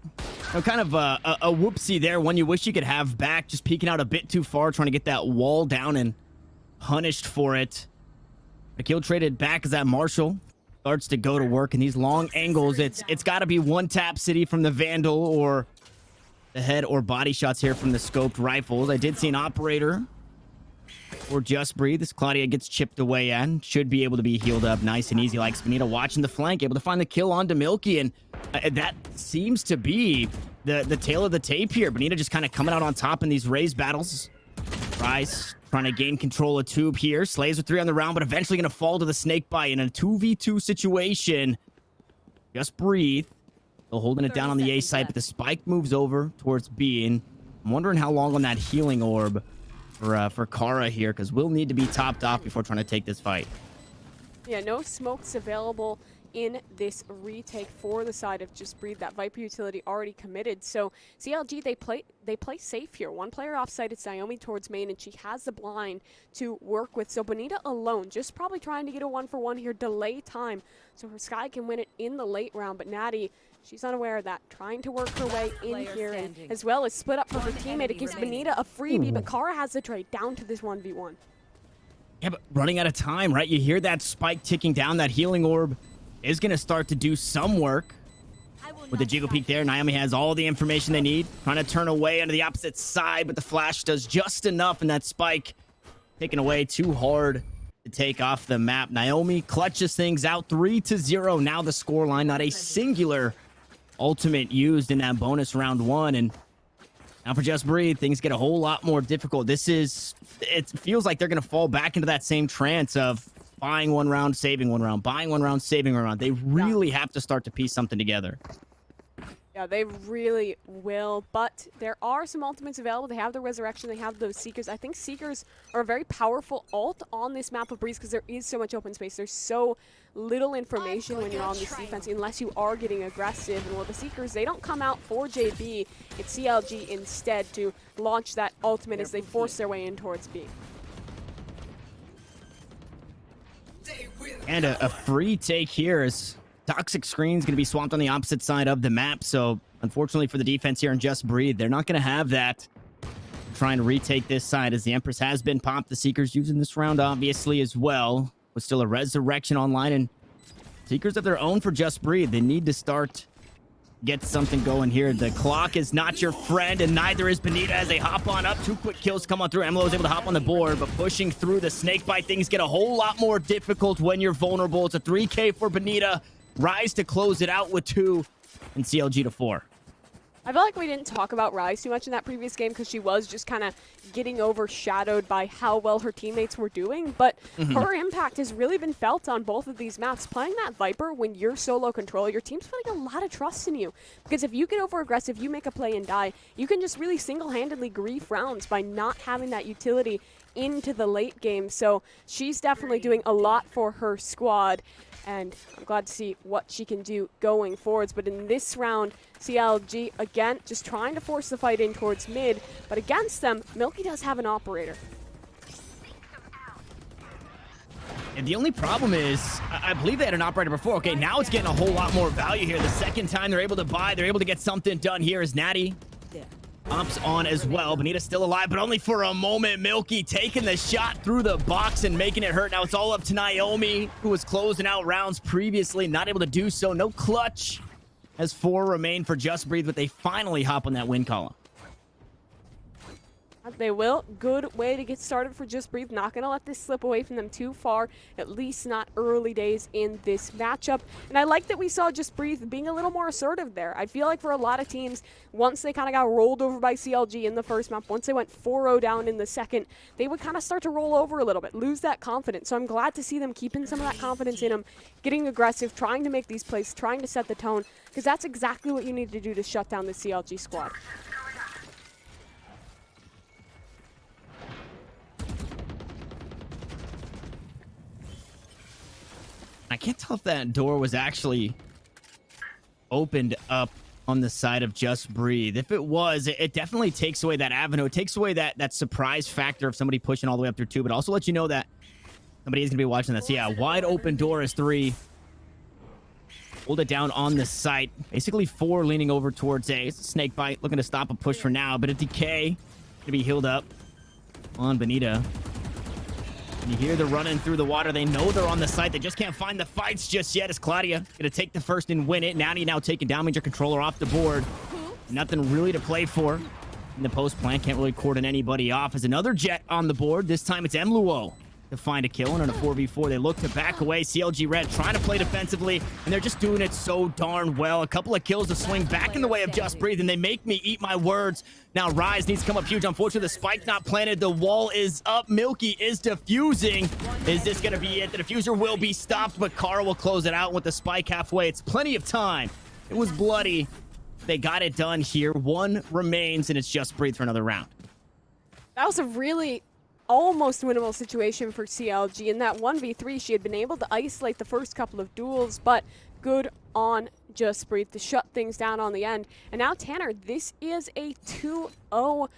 of a whoopsie there. One you wish you could have back, just peeking out a bit too far, trying to get that wall down and punished for it. The kill traded back as that Marshall starts to go to work in these long angles. It's got to be one tap city from the Vandal or the head or body shots here from the scoped rifles. I did see an operator or Just Breathe. This Claudia gets chipped away and should be able to be healed up nice and easy. Like Benita watching the flank, able to find the kill onto Milky, and that seems to be the tail of the tape here. Benita just kind of coming out on top in these raised battles. Rise trying to gain control of Tube here. Slays with 3 on the round, but eventually going to fall to the snake bite in a 2v2 situation. Just Breathe. Still holding it down on the A site, but the spike moves over towards B, and I'm wondering how long on that healing orb for Kara here, because we'll need to be topped off before trying to take this fight. Yeah, no smokes available in this retake for the side of Just Breathe. That Viper utility already committed. So CLG, they play safe here. One player offside, it's Naomi towards main, and she has the blind to work with. So Bonita alone, just probably trying to get a 1-for-1 here, delay time, so her Sky can win it in the late round. But Natty, she's unaware of that, trying to work her way in here, and as well as split up for her teammate. It gives Bonita a freebie, but Kara has the trade down to this 1v1. Yeah, but running out of time, right? You hear that spike ticking down. That healing orb is going to start to do some work. With the jiggle peek there, Naomi has all the information they need. Trying to turn away onto the opposite side, but the flash does just enough, and that spike taken away too hard to take off the map. Naomi clutches things out 3-0. Now the scoreline, not a singular ultimate used in that bonus round 1, and now for Just Breathe, things get a whole lot more difficult. It feels like they're going to fall back into that same trance of buying one round, saving one round, buying one round, saving one round. They really have to start to piece something together. Yeah, they really will, but there are some ultimates available. They have the Resurrection, they have those Seekers. I think Seekers are a very powerful ult on this map of Breeze because there is so much open space. There's so little information when you're on this defense unless you are getting aggressive. And well, the Seekers, they don't come out for JB. It's CLG instead to launch that ultimate as they force their way in towards B. And a free take here is Toxic Screen's going to be swamped on the opposite side of the map. So unfortunately for the defense here in Just Breathe, they're not going to have that. Trying to retake this side as the Empress has been popped. The Seekers using this round obviously as well. With still a Resurrection online, and Seekers of their own for Just Breathe. They need to start get something going here. The clock is not your friend, and neither is Benita as they hop on up. 2 quick kills come on through. Emilo is able to hop on the board, but pushing through the snakebite, things get a whole lot more difficult when you're vulnerable. It's a 3K for Benita. Rise to close it out with 2, and CLG to 4. I feel like we didn't talk about Rise too much in that previous game because she was just kind of getting overshadowed by how well her teammates were doing, but her impact has really been felt on both of these maps. Playing that Viper when you're solo control, your team's putting a lot of trust in you, because if you get over aggressive, you make a play and die, you can just really single-handedly grief rounds by not having that utility into the late game. So she's definitely doing a lot for her squad, and I'm glad to see what she can do going forwards. But in this round, CLG, again, just trying to force the fight in towards mid, but against them, Milky does have an operator. And the only problem is, I believe they had an operator before. Okay, now it's getting a whole lot more value here. The second time they're able to buy, they're able to get something done here as Natty hops on as well. Benita's still alive, but only for a moment. Milky taking the shot through the box and making it hurt. Now it's all up to Naomi, who was closing out rounds previously, not able to do so. No clutch as 4 remain for Just Breathe, but they finally hop on that win column. They will. Good way to get started for Just Breathe. Not going to let this slip away from them too far, at least not early days in this matchup. And I like that we saw Just Breathe being a little more assertive there. I feel like for a lot of teams, once they kind of got rolled over by CLG in the first map, once they went 4-0 down in the second, they would kind of start to roll over a little bit, lose that confidence. So I'm glad to see them keeping some of that confidence in them, getting aggressive, trying to make these plays, trying to set the tone, because that's exactly what you need to do to shut down the CLG squad. I can't tell if that door was actually opened up on the side of Just Breathe. If it was, it definitely takes away that avenue. It takes away that surprise factor of somebody pushing all the way up through 2, but also lets you know that somebody is going to be watching this. Yeah, wide open door is 3. Hold it down on the site. Basically 4 leaning over towards A. It's a snake bite, looking to stop a push for now, but a decay to be healed up on Benita. You hear the running through the water. They know they're on the site. They just can't find the fights just yet. As Claudia gonna take the first and win it. Natty now taking down Major Controller off the board. Nothing really to play for. And the post plant can't really cordon anybody off. As another Jet on the board. This time it's Mluo to find a kill. And on a 4v4, they look to back away. CLG Red trying to play defensively, and they're just doing it so darn well. A couple of kills to swing back in the way of Just Breathe, and they make me eat my words. Now Rise needs to come up huge. Unfortunately, the spike not planted. The wall is up. Milky is defusing. Is this going to be it? The diffuser will be stopped, but Kara will close it out with the spike halfway. It's plenty of time. It was bloody. They got it done here. One remains, and it's Just Breathe for another round. That was a really almost winnable situation for CLG. In that 1v3, she had been able to isolate the first couple of duels, but good on Just Breathe to shut things down on the end. And now, Tanner, this is a 2-0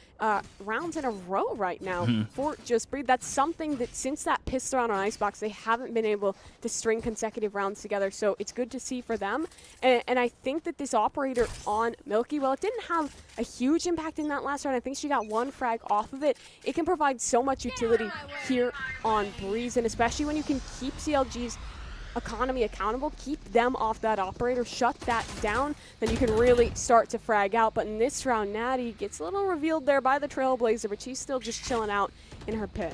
rounds in a row right now for Just Breathe. That's something that since that pistol round on Icebox, they haven't been able to string consecutive rounds together. So it's good to see for them. And I think that this operator on Milky, well, it didn't have a huge impact in that last round. I think she got one frag off of it. It can provide so much utility here on Breeze, and especially when you can keep CLG's economy accountable, keep them off that operator, shut that down, then you can really start to frag out. But in this round, Natty gets a little revealed there by the Trailblazer, but she's still just chilling out in her pit.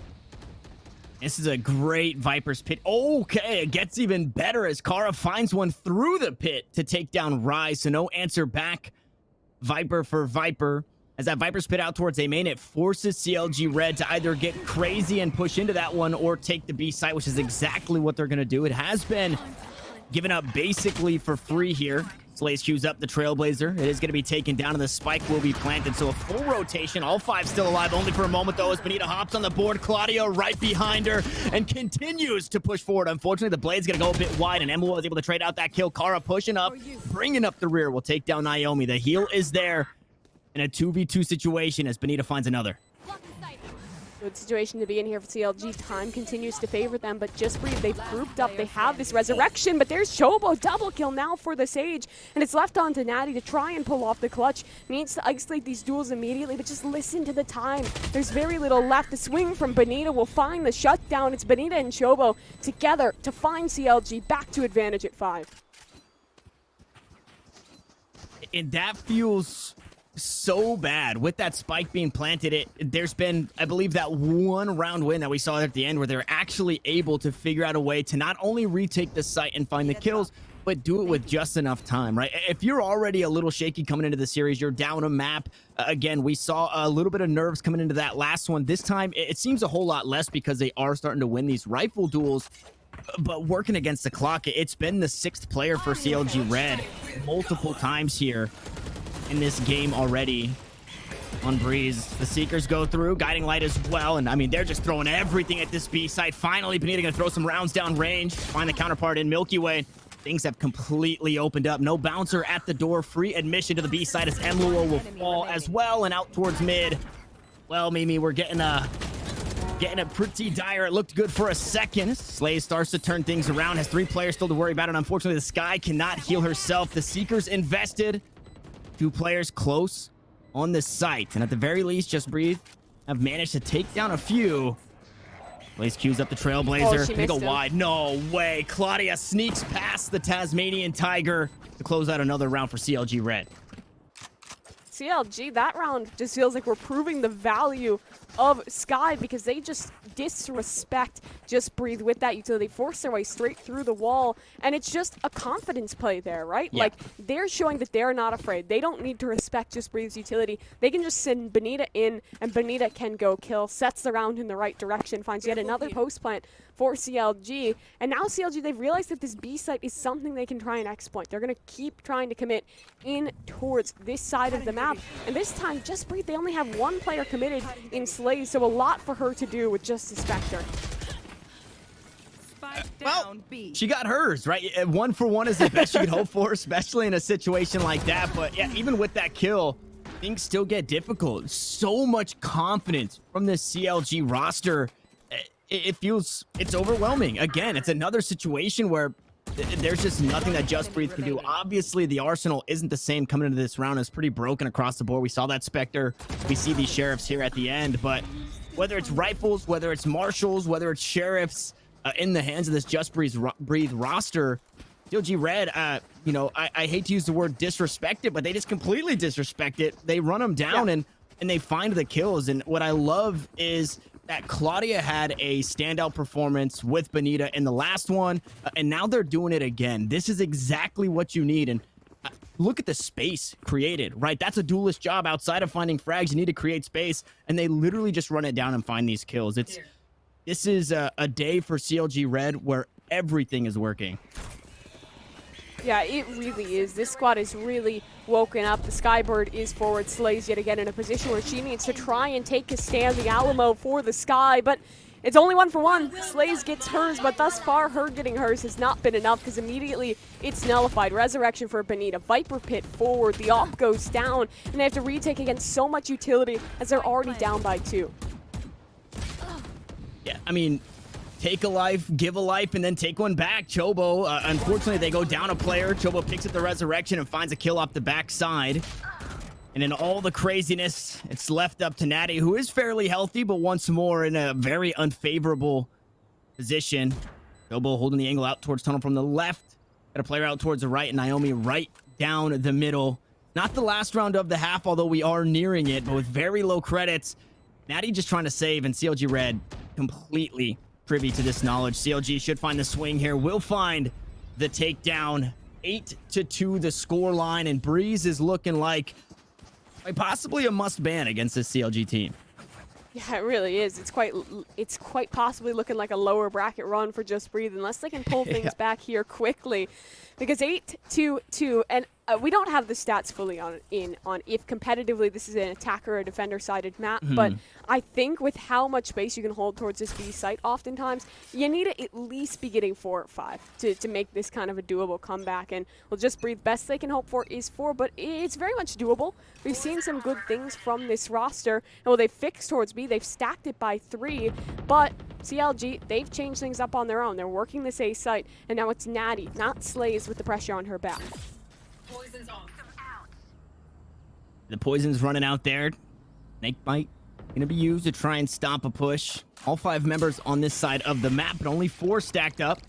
This is a great Viper's pit. Okay, it gets even better as Kara finds one through the pit to take down Rise. So no answer back. Viper for Viper. As that Viper spit out towards A main, it forces CLG Red to either get crazy and push into that one or take the B site, which is exactly what they're going to do. It has been given up basically for free here. Slays queues up the Trailblazer. It is going to be taken down, and the spike will be planted. So a full rotation. All five still alive, only for a moment, though, as Benita hops on the board. Claudio right behind her and continues to push forward. Unfortunately, the blade's going to go a bit wide, and Emma was able to trade out that kill. Kara pushing up, bringing up the rear. Will take down Naomi. The heal is there. In a 2v2 situation as Benita finds another. Good situation to be in here for CLG. Time continues to favor them, but Just Breathe, they've grouped up. They have this resurrection, but there's Chobo. Double kill now for the Sage, and it's left on to Natty to try and pull off the clutch. Needs to isolate these duels immediately, but just listen to the time. There's very little left. The swing from Benita will find the shutdown. It's Benita and Chobo together to find CLG back to advantage at 5. And that feels so bad with that spike being planted. There's been, I believe, that one round win that we saw at the end where they're actually able to figure out a way to not only retake the site and find the kills, but do it with just enough time, right? If you're already a little shaky coming into the series, you're down a map. Again, we saw a little bit of nerves coming into that last one. This time, it seems a whole lot less because they are starting to win these rifle duels. But working against the clock, it's been the 6th player for CLG Red multiple times here in this game already on Breeze. The Seekers go through, Guiding Light as well, and I mean, they're just throwing everything at this B site. Finally, Benita gonna throw some rounds down range, find the counterpart in Milky Way. Things have completely opened up. No bouncer at the door, free admission to the B site as Mluo will fall as well, and out towards mid. Well, Mimi, we're getting a pretty dire. It looked good for a second. Slay starts to turn things around, has 3 players still to worry about, and unfortunately, the Sky cannot heal herself. The Seekers invested. 2 players close on the site, and at the very least, Just Breathe have managed to take down a few. Blaze queues up the Trailblazer. They go wide. No way. Claudia sneaks past the Tasmanian Tiger to close out another round for CLG Red. CLG, that round just feels like we're proving the value of Sky because they just disrespect Just Breathe with that utility, force their way straight through the wall, and it's just a confidence play there, right? Yeah. Like, they're showing that they're not afraid. They don't need to respect Just Breathe's utility. They can just send Benita in, and Benita can go kill, sets the round in the right direction, finds yet another post plant for CLG, and now CLG, they've realized that this B site is something they can try and exploit. They're going to keep trying to commit in towards this side of the map, and this time, Just Breathe, they only have 1 player committed in Slays, so a lot for her to do with just the Spectre. Well, she got hers, right? 1 for 1 is the best you could hope for, especially in a situation like that. But yeah, even with that kill, things still get difficult. So much confidence from the CLG roster. It feels, it's overwhelming. Again, it's another situation where there's just nothing that Just Breathe can do. Obviously, the arsenal isn't the same coming into this round. It's pretty broken across the board. We saw that Spectre. We see these Sheriffs here at the end, but whether it's rifles, whether it's marshals, whether it's sheriffs, in the hands of this Just Breathe roster, CLG Red, you know, I hate to use the word disrespect it, but they just completely disrespect it. They run them down and they find the kills. And what I love is that Claudia had a standout performance with Benita in the last one, and now they're doing it again. This is exactly what you need. And look at the space created, right? That's a duelist job. Outside of finding frags, you need to create space, and they literally just run it down and find these kills. This is a day for CLG Red where everything is working. Yeah, it really is. This squad is really woken up. The Skybird is forward. Slays yet again in a position where she needs to try and take a stand. The Alamo for the Sky, but it's only 1-for-1. Slays gets hers, but thus far, her getting hers has not been enough because immediately it's nullified. Resurrection for Benita. Viper Pit forward. The AWP goes down, and they have to retake against so much utility as they're already down by 2. Yeah, I mean, take a life, give a life, and then take one back. Chobo, unfortunately, they go down a player. Chobo picks up the resurrection and finds a kill off the backside. And in all the craziness, it's left up to Natty, who is fairly healthy, but once more in a very unfavorable position. Chobo holding the angle out towards tunnel from the left. Got a player out towards the right, and Naomi right down the middle. Not the last round of the half, although we are nearing it, but with very low credits. Natty just trying to save, and CLG Red completely privy to this knowledge. CLG should find the swing here. Will find the takedown. 8-2 the score line, and Breeze is looking like possibly a must ban against this CLG team. Yeah, it really is. It's quite possibly looking like a lower bracket run for Just Breathe unless they can pull things back here quickly, because 8-2, and we don't have the stats fully on if competitively this is an attacker or defender sided map, but I think with how much space you can hold towards this B site, oftentimes you need to at least be getting 4 or 5 to make this kind of a doable comeback. And well, Just Breathe, best they can hope for is 4, but it's very much doable. We've seen some good things from this roster, and well, they've fixed towards B, they've stacked it by 3, but CLG, they've changed things up on their own. They're working this A site, and now it's Natty, not Slays, with the pressure on her back. Poison's on. The poison's running out there. Snake bite gonna be used to try and stop a push. All 5 members on this side of the map, but only 4 stacked up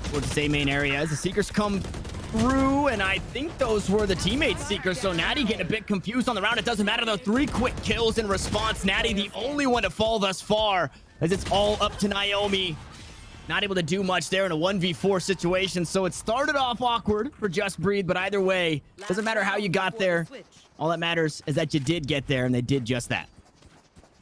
towards the same main area as the Seekers come through, and I think those were the teammate Seekers, so Natty getting a bit confused on the round. It doesn't matter though. 3 quick kills in response. Natty the only one to fall thus far, as it's all up to Naomi. Not able to do much there in a 1v4 situation, so it started off awkward for Just Breathe, but either way, doesn't matter how you got there. All that matters is that you did get there, and they did just that.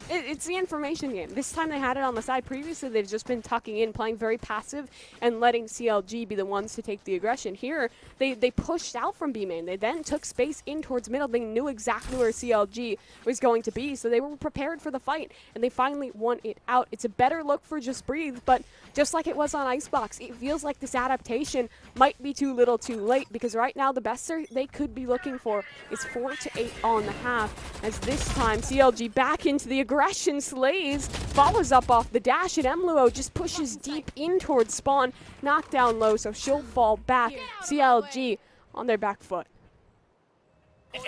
It's the information game. This time they had it on the side. Previously, they've just been tucking in, playing very passive, and letting CLG be the ones to take the aggression. Here, they pushed out from B main. They then took space in towards middle. They knew exactly where CLG was going to be, so they were prepared for the fight, and they finally won it out. It's a better look for Just Breathe, but just like it was on Icebox, it feels like this adaptation might be too little too late, because right now the best they could be looking for is 4 to 8 on the half, as this time CLG back into the aggression. Slays follows up off the dash, and Emluo just pushes deep in towards spawn, knocked down low, so she'll fall back. CLG on their back foot.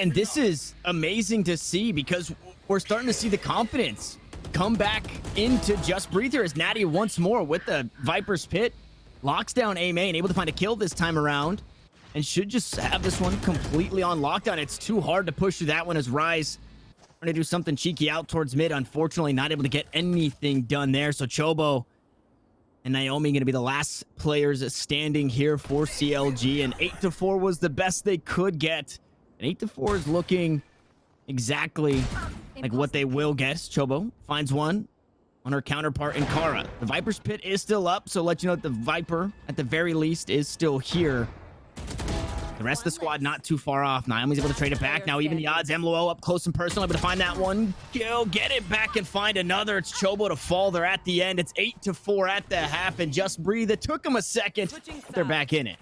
And this is amazing to see, because we're starting to see the confidence come back into Just Breathe here as Natty once more with the Viper's Pit locks down A main, able to find a kill this time around, and should just have this one completely on lockdown. It's too hard to push through that one as Rise trying to do something cheeky out towards mid. Unfortunately, not able to get anything done there. So Chobo and Naomi going to be the last players standing here for CLG. And 8-4 was the best they could get. And 8-4 is looking exactly like what they will get. Chobo finds one on her counterpart in Kara. The Viper's Pit is still up, so let you know that the Viper, at the very least, is still here. The rest of the squad not too far off. Naomi's able to trade it back. Now even the odds. Emluo up close and personal, able to find that one kill, get it back and find another. It's Chobo to fall there at the end. It's 8-4 at the half, and Just Breathe. It took them a second, but they're back in it.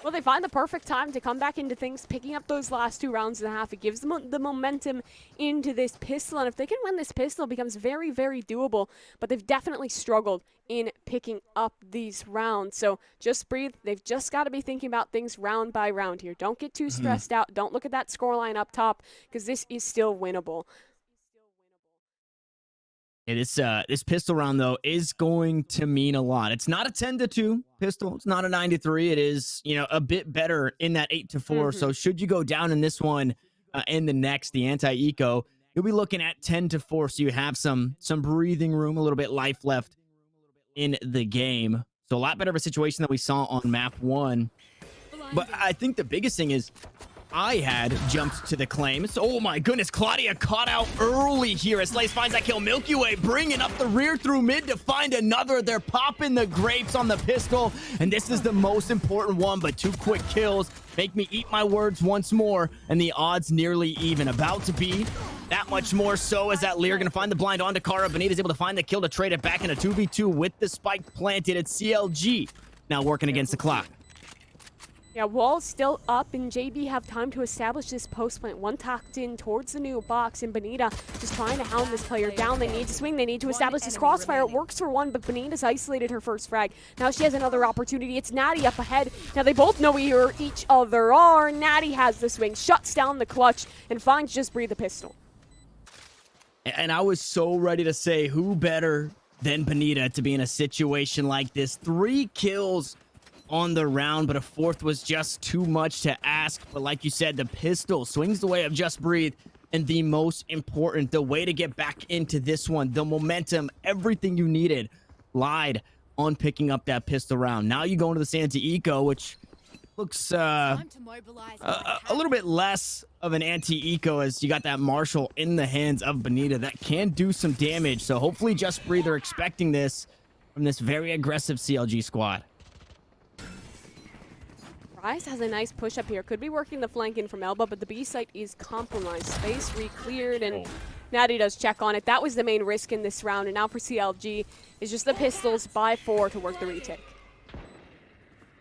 Well, they find the perfect time to come back into things, picking up those last 2 rounds and a half. It gives them the momentum into this pistol, and if they can win this pistol, it becomes very, very doable. But they've definitely struggled in picking up these rounds. So Just Breathe. They've just got to be thinking about things round by round here. Don't get too stressed out. Don't look at that scoreline up top, because this is still winnable. Hey, this pistol round though is going to mean a lot. It's not a 10-2 pistol. It's not a 9-3. It is, a bit better in that 8-4. So should you go down in this one and the next, the anti-eco, you'll be looking at 10-4. So you have some breathing room, a little bit life left in the game. So a lot better of a situation than we saw on map 1. But I think the biggest thing is I had jumped to the claims. Oh my goodness, Claudia caught out early here as Slays finds that kill. Milky Way bringing up the rear through mid to find another. They're popping the grapes on the pistol, and this is the most important one, but 2 quick kills make me eat my words once more, and the odds nearly even. About to be that much more so as that Lear gonna find the blind onto Kara. Benita's able to find the kill to trade it back in a 2v2 with the spike planted. It's CLG now working against the clock. Yeah, wall's still up, and JB have time to establish this post plant. One tucked in towards the new box, and Benita just trying to hound this player down. They need to swing. They need to establish this crossfire. It works for one, but Benita's isolated her first frag. Now she has another opportunity. It's Natty up ahead. Now they both know where each other are. Natty has the swing, shuts down the clutch, and finds Just Breathe the pistol. And I was so ready to say, who better than Benita to be in a situation like this? 3 kills on the round, but a 4th was just too much to ask. But like you said, the pistol swings the way of Just Breathe, and the most important, the way to get back into this one, the momentum, everything you needed lied on picking up that pistol round. Now you go into the Santa Eco, which looks a little bit less of an anti-eco, as you got that Marshall in the hands of Benita that can do some damage. So hopefully Just Breathe are expecting this from this very aggressive CLG squad. Rise has a nice push up here. Could be working the flank in from Elba, but the B site is compromised. Space re-cleared, and Natty does check on it. That was the main risk in this round, and now for CLG is just the pistols by 4 to work the retake.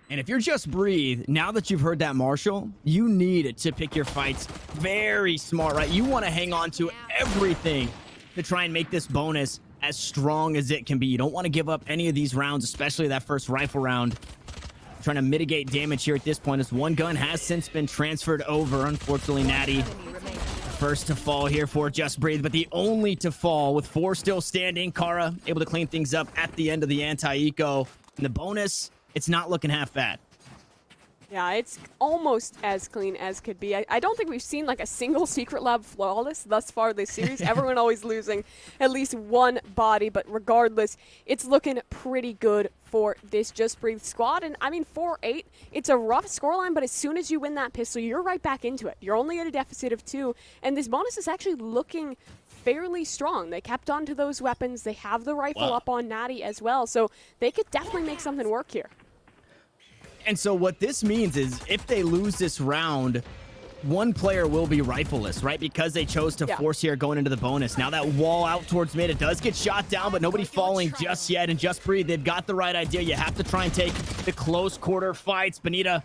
And if you're Just Breathe, now that you've heard that Marshall, you need to pick your fights very smart, right? You want to hang on to everything to try and make this bonus as strong as it can be. You don't want to give up any of these rounds, especially that first rifle round. Trying to mitigate damage here at this point, as one gun has since been transferred over. Unfortunately, Natty first to fall here for Just Breathe, but the only to fall with 4 still standing. Kara able to clean things up at the end of the anti-eco. And the bonus, it's not looking half bad. Yeah, it's almost as clean as could be. I don't think we've seen like a single Secret Lab flawless thus far this series. Everyone always losing at least one body, but regardless, it's looking pretty good for this Just Breathe squad. And I mean, 4-8, it's a rough scoreline, but as soon as you win that pistol, you're right back into it. You're only at a deficit of 2, and this bonus is actually looking fairly strong. They kept on to those weapons. They have the rifle up on Natty as well, so they could definitely make something work here. And so what this means is if they lose this round, one player will be rifleless, right? Because they chose to force here going into the bonus. Now that wall out towards mid, it does get shot down, but nobody falling just yet. And Just Breathe, they've got the right idea. You have to try and take the close quarter fights. Benita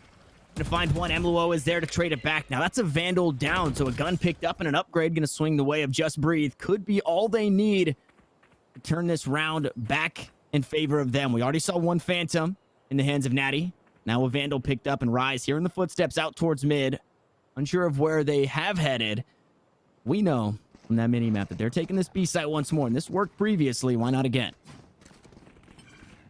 gonna find one. Emluo is there to trade it back. Now that's a Vandal down, so a gun picked up and an upgrade gonna swing the way of Just Breathe. Could be all they need to turn this round back in favor of them. We already saw one Phantom in the hands of Natty. Now a Vandal picked up, and Rise hearing the footsteps out towards mid. Unsure of where they have headed. We know from that mini-map that they're taking this B site once more, and this worked previously. Why not again?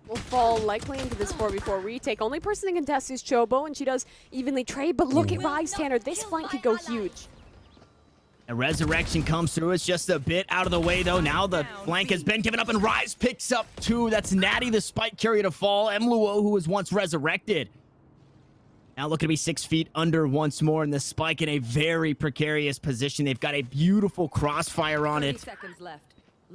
Will fall likely into this 4v4 retake. Only person that can test is Chobo, and she does evenly trade, but look at Rise, Tanner. This flank could go huge. A resurrection comes through. It's just a bit out of the way, though. Now the flank has been given up, and Rise picks up 2. That's Natty, the spike carrier, to fall. Emluo, who was once resurrected, now looking to be 6 feet under once more, and the spike in a very precarious position. They've got a beautiful crossfire on it.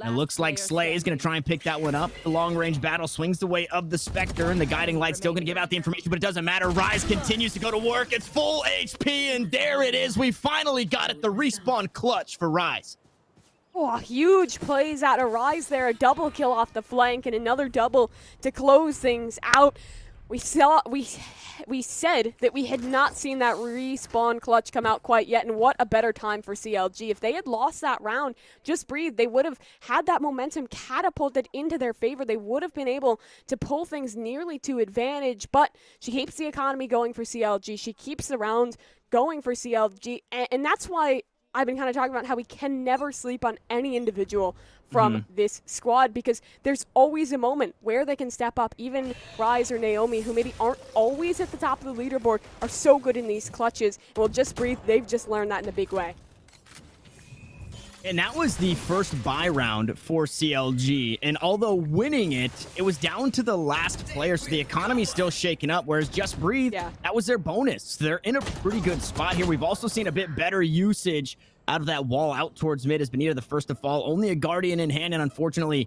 It looks like Slay is going to try and pick that one up. The long-range battle swings the way of the Spectre, and the guiding light's still going to give out the information, but it doesn't matter. Rise continues to go to work. It's full HP, and there it is. We finally got it. The respawn clutch for Rise. Oh, huge plays out of Rise there. A double kill off the flank and another double to close things out. We said that we had not seen that respawn clutch come out quite yet, and what a better time for CLG. If they had lost that round, Just Breathe, they would have had that momentum catapulted into their favor. They would have been able to pull things nearly to advantage, but she keeps the economy going for CLG. She keeps the round going for CLG, and that's why I've been kind of talking about how we can never sleep on any individual from this squad, because there's always a moment where they can step up. Even Rise or Naomi, who maybe aren't always at the top of the leaderboard, are so good in these clutches. Well, Just Breathe, they've just learned that in a big way. And that was the first buy round for CLG. And although winning it, it was down to the last player. So the economy's still shaking up. Whereas Just Breathe, that was their bonus. They're in a pretty good spot here. We've also seen a bit better usage out of that wall out towards mid as Benita the first to fall. Only a Guardian in hand, and unfortunately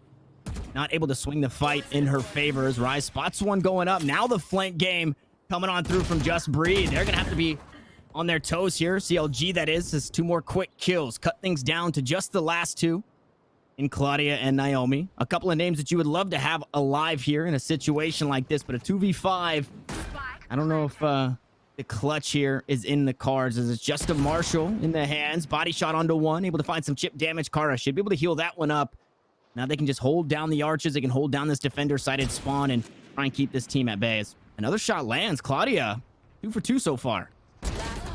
not able to swing the fight in her favor as Rise spots one going up. Now the flank game coming on through from Just Breathe. They're going to have to be on their toes here. CLG, that is 2 more quick kills. Cut things down to just the last 2 in Claudia and Naomi. A couple of names that you would love to have alive here in a situation like this, but a 2v5, I don't know if the clutch here is in the cards, as it's just a Marshall in the hands. Body shot onto one, able to find some chip damage. Kara should be able to heal that one up. Now they can just hold down the arches. They can hold down this defender-sided spawn and try and keep this team at bay. Another shot lands. Claudia, 2 for 2 so far.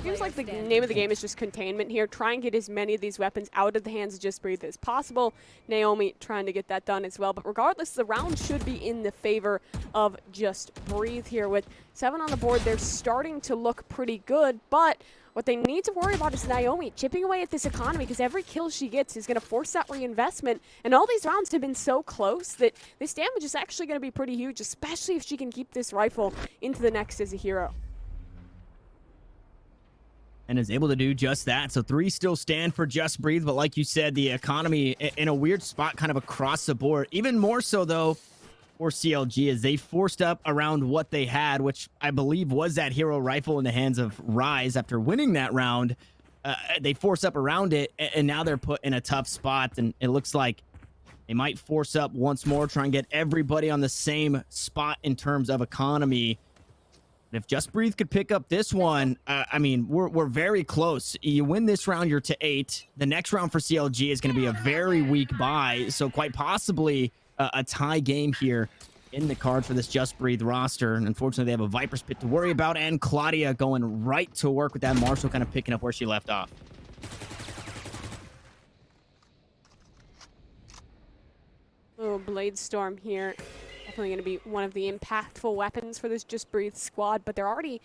Seems like the name of the game is just containment here. Try and get as many of these weapons out of the hands of Just Breathe as possible. Naomi trying to get that done as well. But regardless, the round should be in the favor of Just Breathe here. With 7 on the board, they're starting to look pretty good. But what they need to worry about is Naomi chipping away at this economy, because every kill she gets is going to force that reinvestment. And all these rounds have been so close that this damage is actually going to be pretty huge, especially if she can keep this rifle into the next as a hero. And is able to do just that. So 3 still stand for Just Breathe, but like you said, the economy in a weird spot kind of across the board. Even more so, though, for CLG, as they forced up around what they had, which I believe was that hero rifle in the hands of Rise after winning that round. They force up around it, and now they're put in a tough spot, and it looks like they might force up once more, try and get everybody on the same spot in terms of economy. If Just Breathe could pick up this one, I mean, we're very close. You win this round, you're to 8. The next round for CLG is going to be a very weak bye, so quite possibly a tie game here in the card for this Just Breathe roster. And unfortunately, they have a Viper's Pit to worry about, and Claudia going right to work with that Marshall, kind of picking up where she left off. Little Blade Storm here. Definitely going to be one of the impactful weapons for this Just Breathe squad, but they're already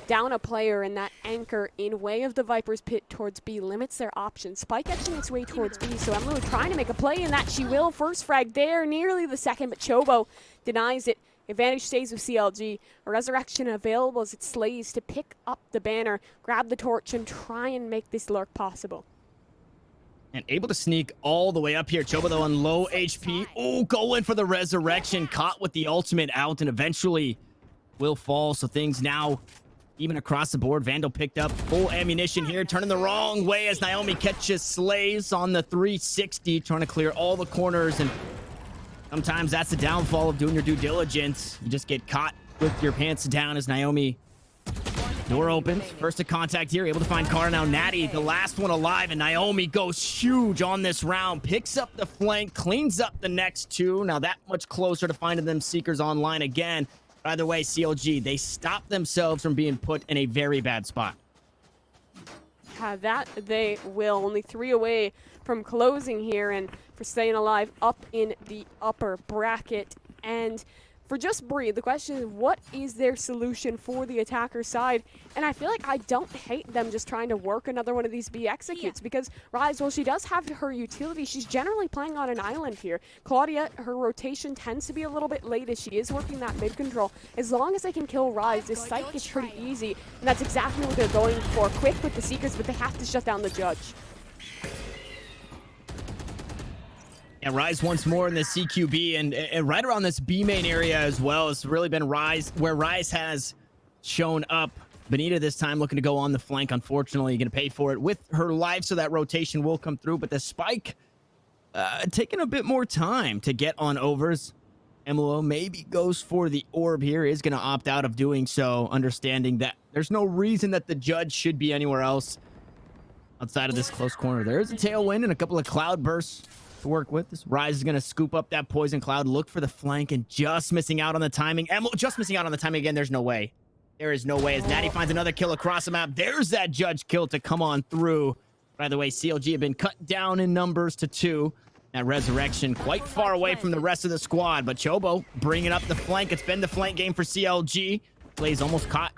down a player, and that anchor in way of the Viper's Pit towards B limits their options. Spike etching its way towards B, so Emily trying to make a play in that. She will. First frag there, nearly the second, but Chobo denies it. Advantage stays with CLG. A resurrection available as it slays to pick up the banner, grab the torch, and try and make this lurk possible. And able to sneak all the way up here. Chobo, though, on low HP. Oh, going for the resurrection. Caught with the ultimate out, and eventually will fall. So things now even across the board. Vandal picked up full ammunition here. Turning the wrong way as Naomi catches Slays on the 360. Trying to clear all the corners. And sometimes that's the downfall of doing your due diligence. You just get caught with your pants down as Naomi... Door opens. First to contact here. Able to find Kara now. Natty, the last one alive, and Naomi goes huge on this round. Picks up the flank, cleans up the next 2. Now that much closer to finding them Seekers online again. Either way, CLG, they stop themselves from being put in a very bad spot. That they will. Only 3 away from closing here and for staying alive up in the upper bracket. And for Just Breathe, the question is, what is their solution for the attacker side? And I feel like I don't hate them just trying to work another one of these B executes, because Rise, while she does have her utility, she's generally playing on an island here. Claudia, her rotation tends to be a little bit late as she is working that mid control. As long as they can kill Rise, this site gets pretty easy, and that's exactly what they're going for. Quick with the Seekers, but they have to shut down the Judge. And Rise once more in the CQB, and right around this B main area as well. It's really been Rise, where Rise has shown up. Benita this time looking to go on the flank. Unfortunately, going to pay for it with her life, so that rotation will come through. But the Spike taking a bit more time to get on overs. Emilo maybe goes for the orb here, is going to opt out of doing so, understanding that there's no reason that the Judge should be anywhere else outside of this close corner. There is a tailwind and a couple of cloud bursts to work with. This Rise is going to scoop up that poison cloud, look for the flank, and just missing out on the timing. Just missing out on the timing again. There's no way. There is no way as Natty finds another kill across the map. There's that Judge kill to come on through. By the way, CLG have been cut down in numbers to 2. That Resurrection quite far away from the rest of the squad, but Chobo bringing up the flank. It's been the flank game for CLG. Blaze almost caught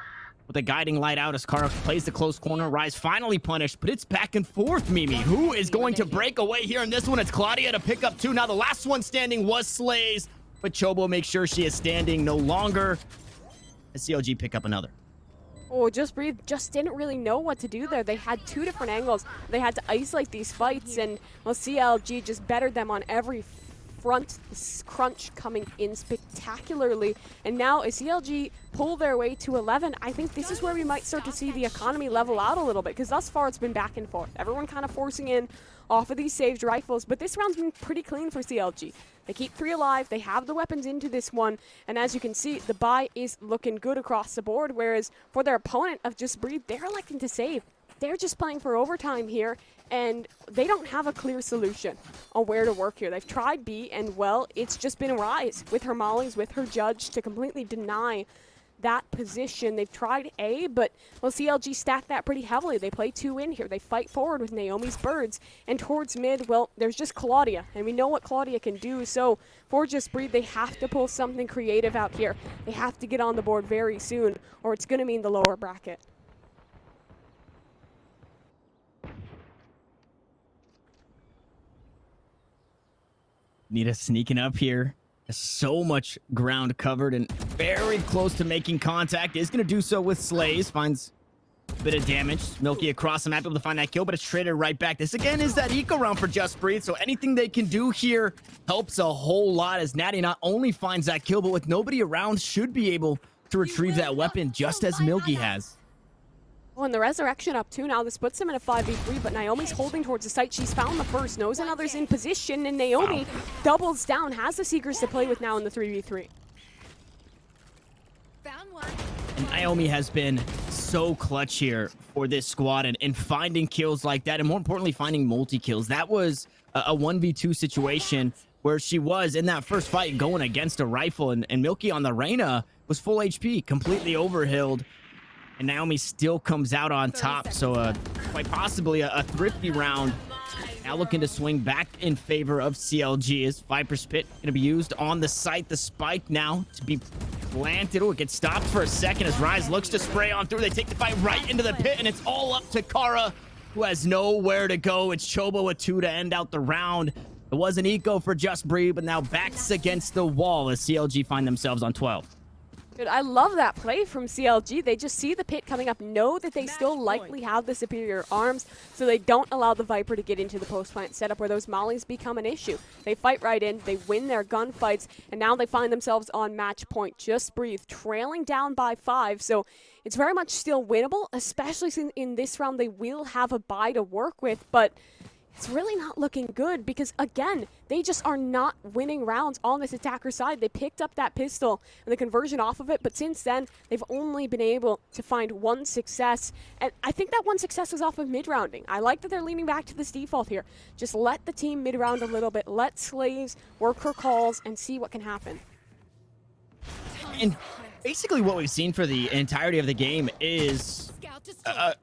with a guiding light out as Kara plays the close corner. Rise finally punished, but it's back and forth, Mimi. Who is going to break away here in this one? It's Claudia to pick up 2. Now the last one standing was Slays, but Chobo makes sure she is standing no longer as CLG pick up another. Oh, Just Breathe just didn't really know what to do there. They had 2 different angles. They had to isolate these fights, and well, CLG just bettered them on every front. This crunch coming in spectacularly. And now as CLG pull their way to 11, I think this is where we might start to see the economy level out a little bit, because thus far it's been back and forth. Everyone kind of forcing in off of these saved rifles, but this round's been pretty clean for CLG. They keep 3 alive, they have the weapons into this one, and as you can see, the buy is looking good across the board, whereas for their opponent of Just Breathe, they're electing to save. They're just playing for overtime here, and they don't have a clear solution on where to work here. They've tried B, and well, it's just been Rise with her mollies, with her judge to completely deny that position. They've tried A, but well, CLG stacked that pretty heavily. They play 2 in here. They fight forward with Naomi's birds, and towards mid, well, there's just Claudia, and we know what Claudia can do. So for Just Breathe, they have to pull something creative out here. They have to get on the board very soon, or it's going to mean the lower bracket. Nita sneaking up here. So much ground covered and very close to making contact. Is going to do so with Slays. Finds a bit of damage. Milky across the map, able to find that kill, but it's traded right back. This again is that eco round for Just Breathe, so anything they can do here helps a whole lot, as Natty not only finds that kill, but with nobody around, should be able to retrieve that weapon just as Milky has. Oh, and the Resurrection up 2 now. This puts him in a 5v3, but Naomi's holding towards the site. She's found the first, knows another's in position, and Naomi doubles down, has the Seekers to play with now in the 3v3. Found one. And Naomi has been so clutch here for this squad and finding kills like that, and more importantly, finding multi-kills. That was a 1v2 situation where she was in that first fight going against a rifle, and Milky on the Reyna was full HP, completely overhealed. And Naomi still comes out on top, so quite possibly a thrifty round. Now looking to swing back in favor of CLG. Is Viper's Pit going to be used on the site? The spike now to be planted. Oh, it gets stopped for a second as Rise looks to spray on through. They take the fight right into the pit, and it's all up to Kara, who has nowhere to go. It's Chobo with 2 to end out the round. It was an eco for Just Breathe, but now backs against the wall as CLG find themselves on 12. Dude, I love that play from CLG. They just see the pit coming up, know that they still likely have the superior arms, so they don't allow the Viper to get into the post-plant setup where those mollies become an issue. They fight right in, they win their gunfights, and now they find themselves on match point. Just Breathe, trailing down by 5, so it's very much still winnable, especially since in this round they will have a bye to work with, but it's really not looking good because, again, they just are not winning rounds on this attacker side. They picked up that pistol and the conversion off of it, but since then, they've only been able to find 1 success. And I think that 1 success was off of mid-rounding. I like that they're leaning back to this default here. Just let the team mid-round a little bit. Let Slaves work her calls and see what can happen. And basically what we've seen for the entirety of the game is,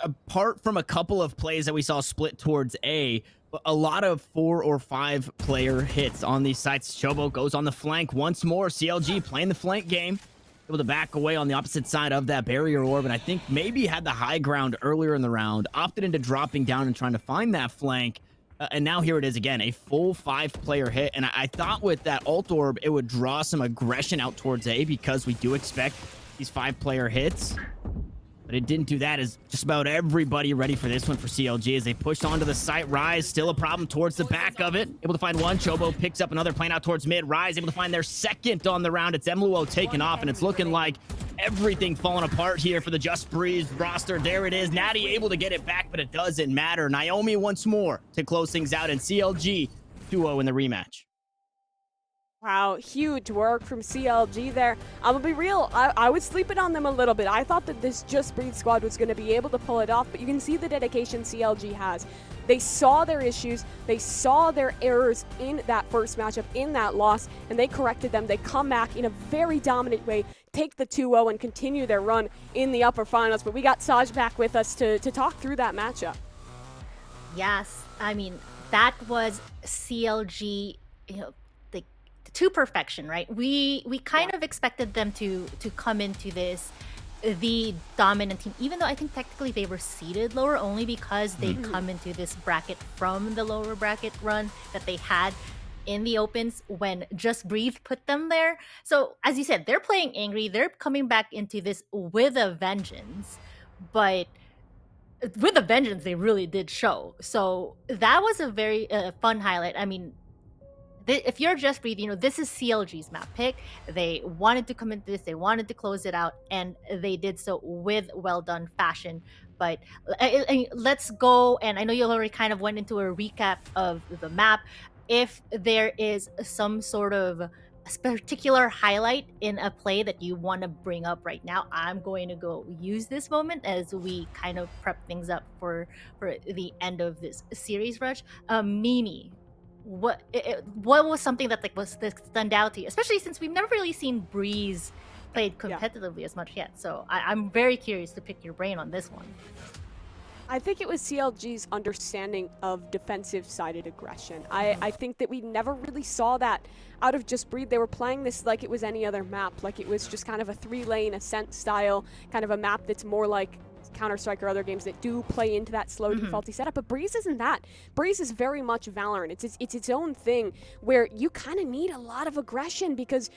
apart from a couple of plays that we saw split towards A, a lot of 4 or 5 player hits on these sites. Chobo goes on the flank once more. CLG playing the flank game, able to back away on the opposite side of that barrier orb, and I think maybe had the high ground earlier in the round, opted into dropping down and trying to find that flank. And now here it is again, a full 5-player hit. And I thought with that ult orb, it would draw some aggression out towards A because we do expect these 5-player hits. But it didn't do that, as just about everybody ready for this one for CLG as they push onto the site. Rise, still a problem towards the back of it. Able to find one. Chobo picks up another plane out towards mid. Rise able to find their second on the round. It's Emluo taken off, and it's looking like everything falling apart here for the Just Breathe roster. There it is. Natty able to get it back, but it doesn't matter. Naomi once more to close things out, and CLG 2-0 in the rematch. Wow, huge work from CLG there. I'm gonna be real, I was sleeping on them a little bit. I thought that this Just Breathe squad was gonna be able to pull it off, but you can see the dedication CLG has. They saw their issues, they saw their errors in that first matchup, in that loss, and they corrected them. They come back in a very dominant way, take the 2-0 and continue their run in the upper finals. But we got Saj back with us to talk through that matchup. Yes, I mean that was CLG, you know, the to perfection, right? We kind of expected them to come into this the dominant team, even though I think technically they were seeded lower only because they come into this bracket from the lower bracket run that they had in the opens when Just Breathe put them there. So as you said, they're playing angry. They're coming back into this with a vengeance, but with a vengeance they really did show. So that was a very fun highlight. I mean, if you're Just Breathe, this is CLG's map pick. They wanted to come into this, they wanted to close it out, and they did so with well done fashion. But let's go, and I know you already kind of went into a recap of the map. If there is some sort of particular highlight in a play that you want to bring up right now, I'm going to go use this moment as we kind of prep things up for the end of this series rush. Mimi, what was something that that stand out to you, especially since we've never really seen Breeze played competitively as much yet? So I'm very curious to pick your brain on this one. I think it was CLG's understanding of defensive-sided aggression. I think that we never really saw that out of Just Breathe. They were playing this like it was any other map, like it was just kind of a 3-lane ascent style, kind of a map that's more like Counter-Strike or other games that do play into that slow defaulty setup. But Breeze isn't that. Breeze is very much Valorant. It's its own thing where you kind of need a lot of aggression because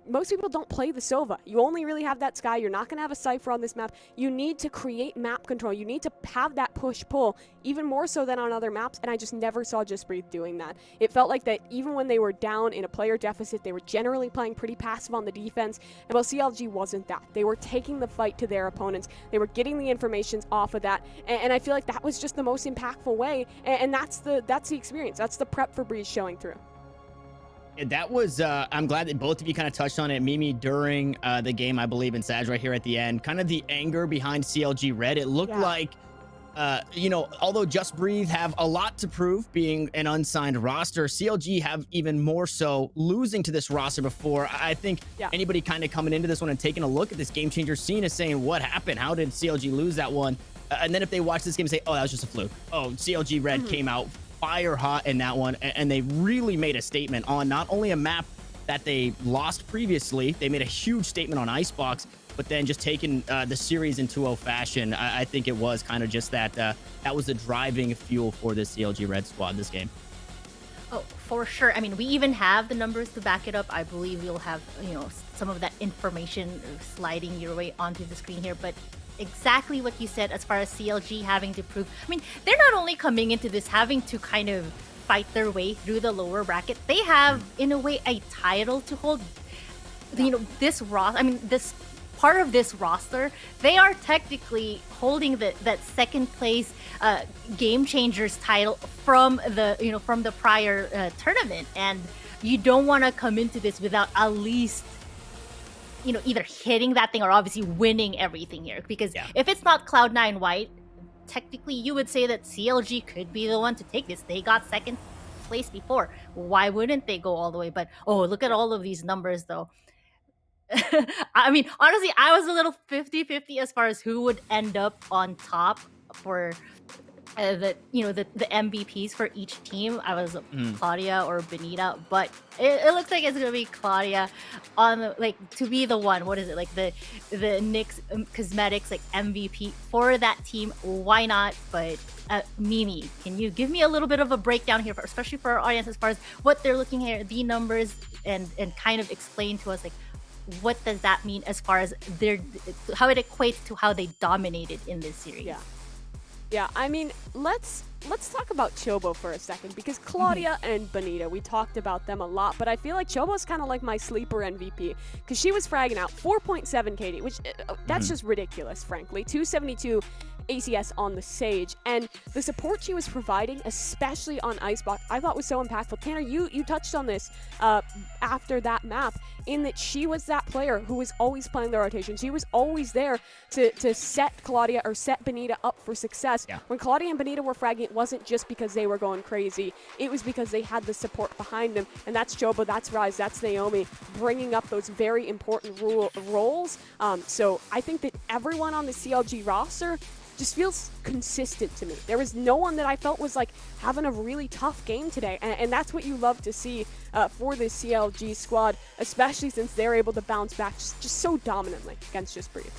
most people don't play the Sova. You only really have that Sky. You're not going to have a Cypher on this map. You need to create map control. You need to have that push-pull even more so than on other maps, and I just never saw Just Breathe doing that. It felt like that even when they were down in a player deficit, they were generally playing pretty passive on the defense, and well, CLG wasn't that. They were taking the fight to their opponents. They were getting the information off of that, and I feel like that was just the most impactful way, and that's the experience. That's the prep for Breeze showing through. That was, I'm glad that both of you kind of touched on it. Mimi during the game, I believe, and Saj right here at the end, kind of the anger behind CLG Red. It looked like, although Just Breathe have a lot to prove being an unsigned roster, CLG have even more so losing to this roster before. I think anybody kind of coming into this one and taking a look at this game changer scene is saying, what happened? How did CLG lose that one? And then if they watch this game and say, oh, that was just a fluke. Oh, CLG Red came out fire hot in that one, and they really made a statement on not only a map that they lost previously, they made a huge statement on Icebox, but then just taking the series in 2-0 fashion. I think it was kind of just that that was the driving fuel for this CLG Red squad this game. Oh, for sure. I mean, we even have the numbers to back it up. I believe we'll have, some of that information sliding your way onto the screen here, but exactly what you said as far as CLG having to prove. I mean, they're not only coming into this having to kind of fight their way through the lower bracket, they have, in a way, a title to hold. This this part of this roster, they are technically holding that second place game changers title from the prior tournament, and you don't want to come into this without at least either hitting that thing or obviously winning everything here, because if it's not Cloud9 White, technically you would say that CLG could be the one to take this. They got second place before. Why wouldn't they go all the way? But look at all of these numbers though. I mean, honestly, I was a little 50-50 as far as who would end up on top for the MVPs for each team. I was Claudia or Benita, but it looks like it's gonna be Claudia on to be the one. What is it, like the NYX Cosmetics MVP for that team? Why not? But Mimi, can you give me a little bit of a breakdown here, especially for our audience, as far as what they're looking at, the numbers, and kind of explain to us what does that mean as far as how it equates to how they dominated in this series? Yeah, I mean, let's talk about Chobo for a second, because Claudia and Benita, we talked about them a lot, but I feel like Chobo's kind of like my sleeper MVP, because she was fragging out 4.7 KD, which that's just ridiculous, frankly. 272 ACS on the Sage, and the support she was providing, especially on Icebox, I thought was so impactful. Tanner, you touched on this after that map, in that she was that player who was always playing the rotation. She was always there to set Claudia or set Benita up for success. When Claudia and Benita were fragging, it wasn't just because they were going crazy. It was because they had the support behind them, and that's Chobo, that's Rise, that's Naomi, bringing up those very important roles. So I think that everyone on the CLG roster just feels consistent to me. There was no one that I felt was like having a really tough game today, and that's what you love to see for this CLG squad, especially since they're able to bounce back just so dominantly against Just Breathe.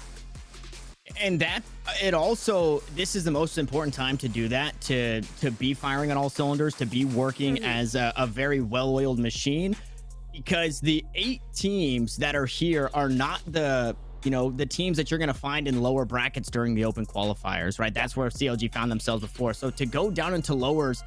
And that it also, this is the most important time to do that, to be firing on all cylinders, to be working as a very well-oiled machine, because the 8 teams that are here are not the teams that you're going to find in lower brackets during the open qualifiers, right? That's where CLG found themselves before. So to go down into lowers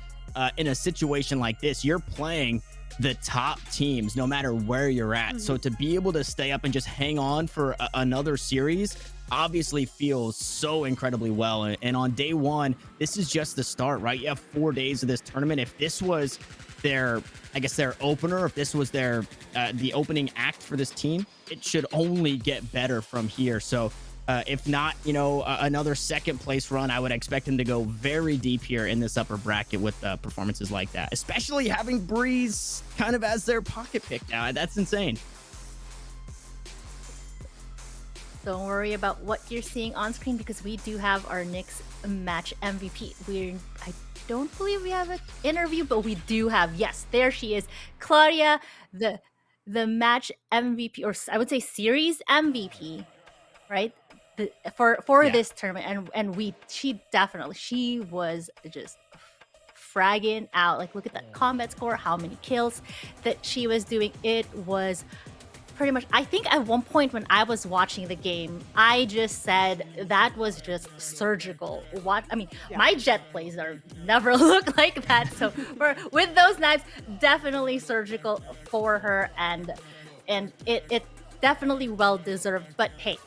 in a situation like this, you're playing the top teams no matter where you're at. So to be able to stay up and just hang on for another series obviously feels so incredibly well. And on day 1, this is just the start, right? You have 4 days of this tournament. If this was their, I guess, their opener, if this was their the opening act for this team, it should only get better from here. So if not, another second place run, I would expect them to go very deep here in this upper bracket with performances like that, especially having Breeze kind of as their pocket pick now. That's insane. Don't worry about what you're seeing on screen, because we do have our next match MVP. I don't believe we have an interview, but we do have, yes, there she is, Claudia, the match MVP, or I would say series MVP, right? For this tournament, and she was just fragging out. Like, look at that combat score, how many kills that she was doing. It was pretty much, I think at one point when I was watching the game, I just said that was just surgical. My jet plays are never look like that. So with those knives, definitely surgical for her, and it definitely well deserved. But hey,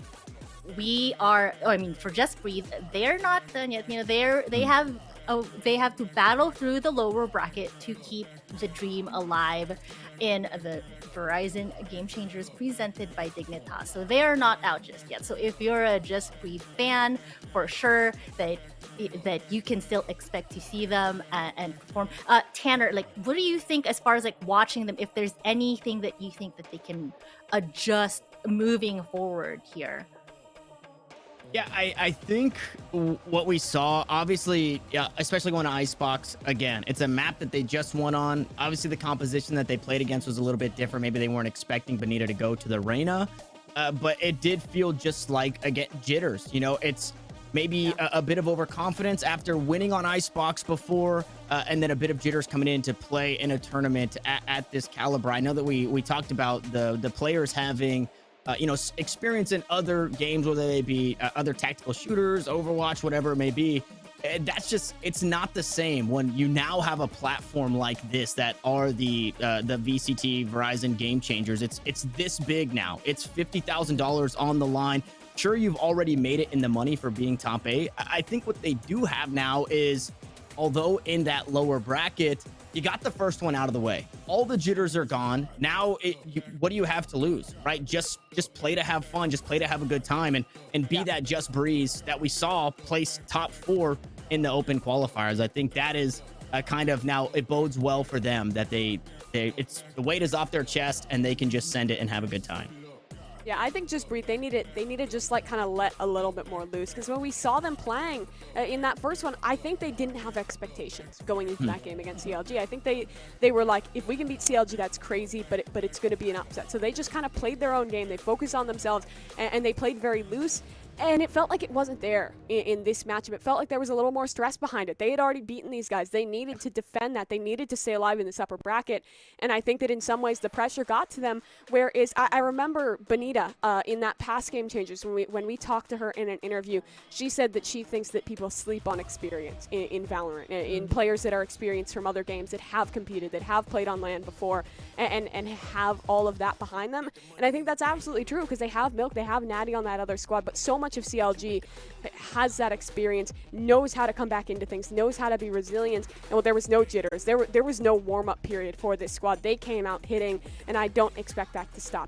for Just Breathe, they're not done yet. They have to battle through the lower bracket to keep the dream alive in the Verizon Game Changers presented by Dignitas. So they are not out just yet. So if you're a Just Breathe fan, for sure that you can still expect to see them and perform. Tanner, what do you think as far as watching them? If there's anything that you think that they can adjust moving forward here? Yeah, I think what we saw, obviously, especially going to Icebox, again, it's a map that they just won on. Obviously, the composition that they played against was a little bit different. Maybe they weren't expecting Bonita to go to the Reyna, but it did feel just like, again, jitters. It's maybe a bit of overconfidence after winning on Icebox before, and then a bit of jitters coming in to play in a tournament at this caliber. I know that we talked about the players having experience in other games, whether they be other tactical shooters, Overwatch, whatever it may be. That's just, it's not the same when you now have a platform like this that are the VCT Verizon Game Changers. It's this big now. It's $50,000 on the line. Sure, you've already made it in the money for being top 8. I think what they do have now is, although in that lower bracket, you got the first one out of the way. All the jitters are gone. Now, what do you have to lose, right? Just play to have fun. Just play to have a good time, and be that Just Breeze that we saw place top 4 in the open qualifiers. I think that is a kind of, now it bodes well for them that it's the weight is off their chest and they can just send it and have a good time. Yeah, I think Just Breathe, they need to just kind of let a little bit more loose, because when we saw them playing in that first one, I think they didn't have expectations going into that game against CLG. I think they were like, if we can beat CLG, that's crazy, but it's going to be an upset. So they just kind of played their own game. They focused on themselves, and they played very loose. And it felt like it wasn't there in this matchup. It felt like there was a little more stress behind it. They had already beaten these guys. They needed to defend that. They needed to stay alive in this upper bracket. And I think that in some ways the pressure got to them. Whereas I remember Bonita in that past Game Changers, when we talked to her in an interview, she said that she thinks that people sleep on experience in Valorant, in players that are experienced from other games, that have competed, that have played on LAN before, and have all of that behind them. And I think that's absolutely true, because they have Milk, they have Natty on that other squad, but so much of CLG has that experience, knows how to come back into things, knows how to be resilient. And well, there was no jitters. There was no warm-up period for this squad. They came out hitting, and I don't expect that to stop.